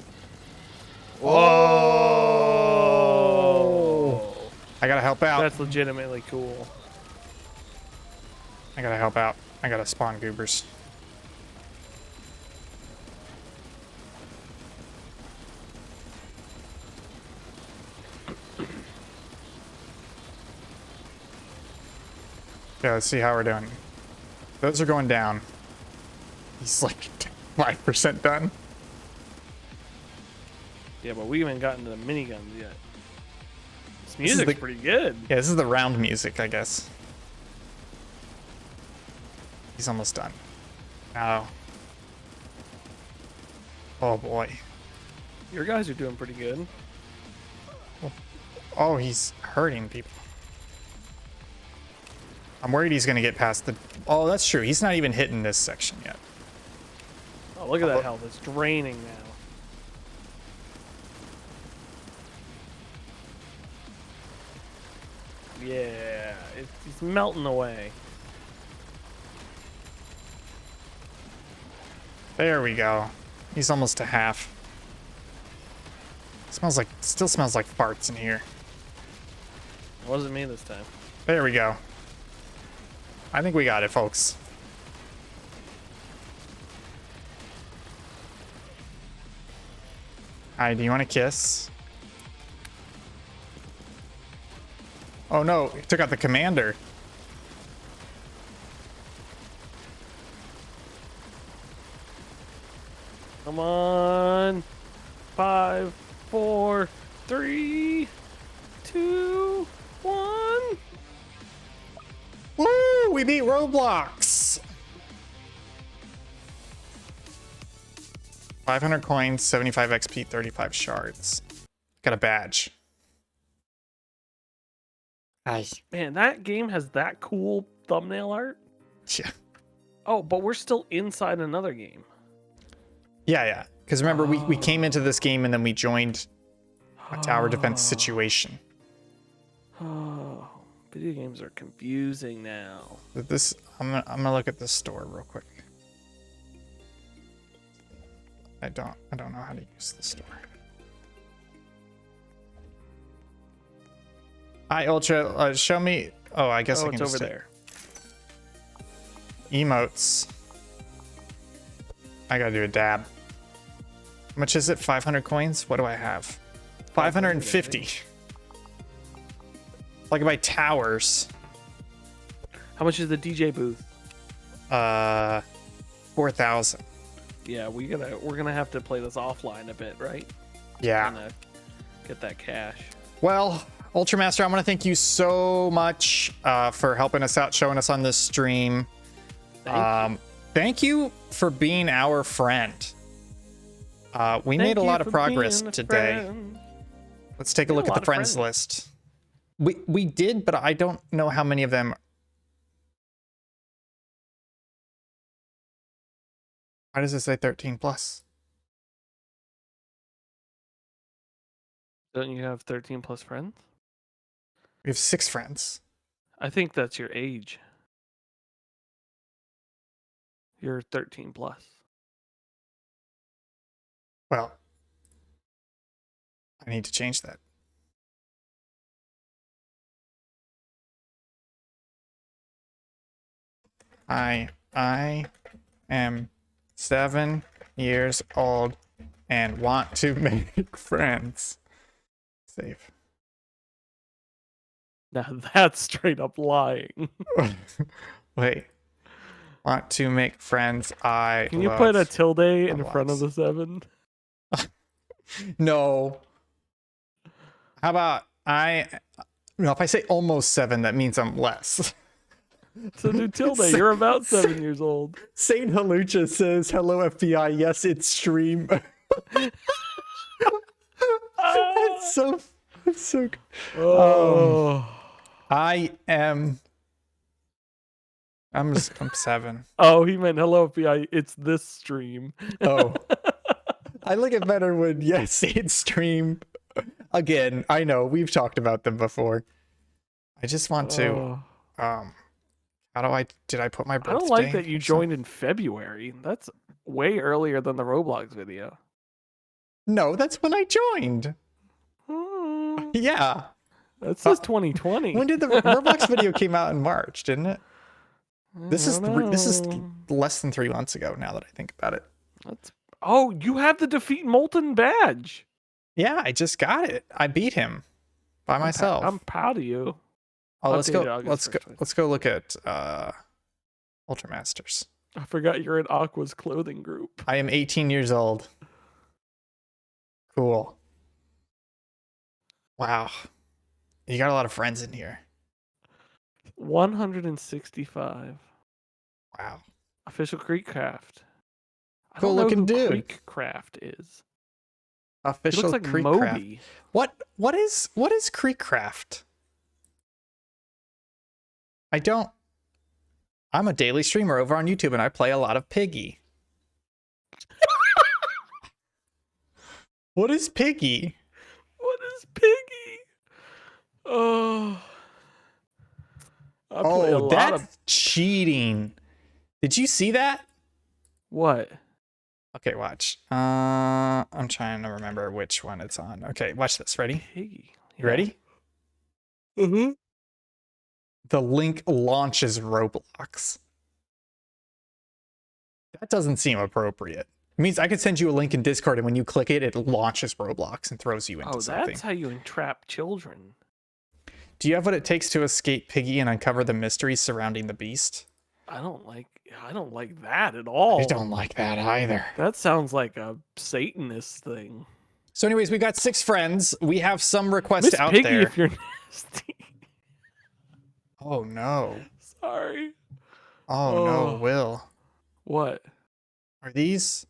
Whoa! I gotta help out. That's legitimately cool. I gotta help out. I gotta spawn goobers. Yeah, let's see how we're doing. Those are going down. He's like 5% done. Yeah, but we haven't gotten to the miniguns yet. This is music's the- pretty good. Yeah, this is the round music, I guess. He's almost done. Now. Oh boy. Your guys are doing pretty good. Oh, he's hurting people. I'm worried he's gonna get past the... Oh, that's true. He's not even hitting this section yet. Oh, look at that health. It's draining now. Yeah, it's melting away. There we go. He's almost to half. Still smells like farts in here. It wasn't me this time. There we go. I think we got it, folks. Hi, do you want a kiss? Oh no, he took out the commander. Come on. 5, 4, 3, 2, 1. Woo! We beat Roblox! 500 coins, 75 XP, 35 shards. Got a badge. Nice. Man, that game has that cool thumbnail art. Yeah. Oh, but we're still inside another game. Yeah. Because remember, we came into this game and then we joined a tower defense situation. Oh, video games are confusing now. But this, I'm gonna look at this store real quick. I don't know how to use the store. Hi, Ultra. Show me. Oh, I guess I can it's just over hit there. Emotes. I gotta do a dab. How much is it? 500 coins? What do I have? 550. I can buy towers. How much is the DJ booth? 4,000. Yeah, we're gonna have to play this offline a bit, right? Yeah. Gonna get that cash. Well, Ultramaster, I want to thank you so much for helping us out, showing us on this stream. Thank you for being our friend. We made a lot of progress today. Let's take a look at the friends list. We did, but I don't know how many of them. Why does it say 13 plus? Don't you have 13 plus friends? We have 6 friends. I think that's your age. You're 13 plus. Well, I need to change that. I am 7 years old and want to make friends. Save. Now that's straight up lying. Wait. Want to make friends. Can you put a tilde in front of the 7? No. How about if I say almost 7, that means I'm less. So do tilde. You're about 7 years old. Saint Halucha says, "Hello FBI. Yes, it's stream." It's so good. Oh. I'm 7. Oh, he meant hello FBI. It's this stream. Oh. I like it better when yes, it's stream. Again, I know we've talked about them before. I just want to did I put my birthday? I don't like that you joined in February. That's way earlier than the Roblox video. No, that's when I joined. Yeah. That says 2020. When did the Roblox video came out in March, didn't it? This is less than 3 months ago now that I think about it. Oh, you have the Defeat Molten badge. Yeah, I just got it. I beat him by myself. I'm proud of you. Oh, let's go look at Ultramasters. I forgot you're in Aqua's clothing group. I am 18 years old. Cool. Wow. You got a lot of friends in here. 165. Wow. Official Creekcraft. Cool looking dude. Creekcraft is. Official looks like Creekcraft. Moby. What is Creekcraft? I'm a daily streamer over on YouTube and I play a lot of Piggy. What is Piggy? What is Piggy? Oh. That's cheating. Did you see that? What? Okay, watch. I'm trying to remember which one it's on. Okay, watch this. Ready? Piggy. You ready? Mm-hmm. The link launches Roblox. That doesn't seem appropriate. It means I could send you a link in Discord, and when you click it, it launches Roblox and throws you into something. That's how you entrap children. Do you have what it takes to escape Piggy and uncover the mysteries surrounding the beast? I don't like that at all. I don't like that either. That sounds like a Satanist thing. So anyways, we got 6 friends. We have some requests Miss out Piggy, there. if you're nasty. Oh no. Sorry. Oh no, Will. What? Are these?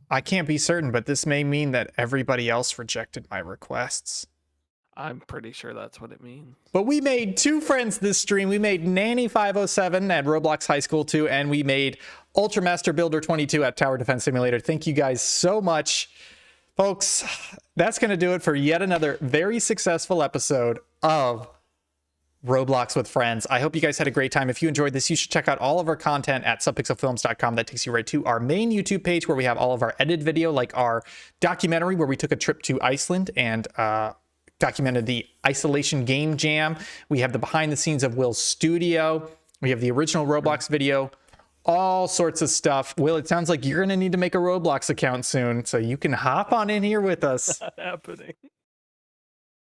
I can't be certain, but this may mean that everybody else rejected my requests. I'm pretty sure that's what it means. But we made 2 friends this stream. We made Nanny507 at Roblox High School 2, and we made Ultramaster Builder 22 at Tower Defense Simulator. Thank you guys so much. Folks, that's going to do it for yet another very successful episode of Roblox with Friends. I hope you guys had a great time. If you enjoyed this, you should check out all of our content at subpixelfilms.com. That takes you right to our main YouTube page where we have all of our edited video, like our documentary where we took a trip to Iceland and documented the Isolation Game Jam. We have the behind the scenes of Will's studio. We have the original Roblox video. all sorts of stuff. Will, it sounds like you're going to need to make a Roblox account soon, so you can hop on in here with us. Not happening.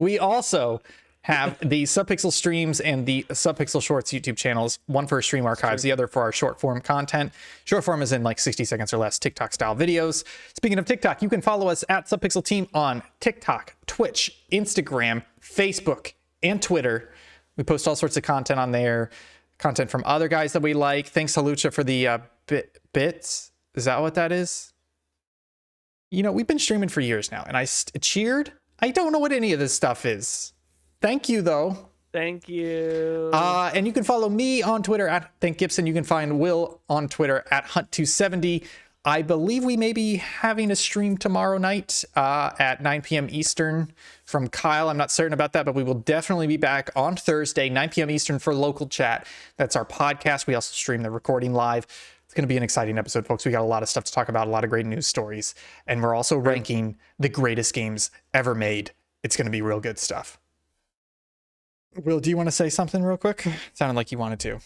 We also have the Subpixel streams and the Subpixel Shorts YouTube channels, one for stream archives, the other for our short form content. Short form is in like 60 seconds or less TikTok style videos. Speaking of TikTok, you can follow us at Subpixel Team on TikTok, Twitch, Instagram, Facebook, and Twitter. We post all sorts of content on there, content from other guys that we like. Thanks to Lucha for the bits. Is that what that is? You know, we've been streaming for years now, and I cheered. I don't know what any of this stuff is. Thank you, though. Thank you. And you can follow me on Twitter at Thank Gibson. You can find Will on Twitter at Hunt270. I believe we may be having a stream tomorrow night at 9 p.m. Eastern from Kyle. I'm not certain about that, but we will definitely be back on Thursday, 9 p.m. Eastern for Local Chat. That's our podcast. We also stream the recording live. It's going to be an exciting episode, folks. We got a lot of stuff to talk about, a lot of great news stories. And we're also ranking the greatest games ever made. It's going to be real good stuff. Will, do you want to say something real quick? Sounded like you wanted to.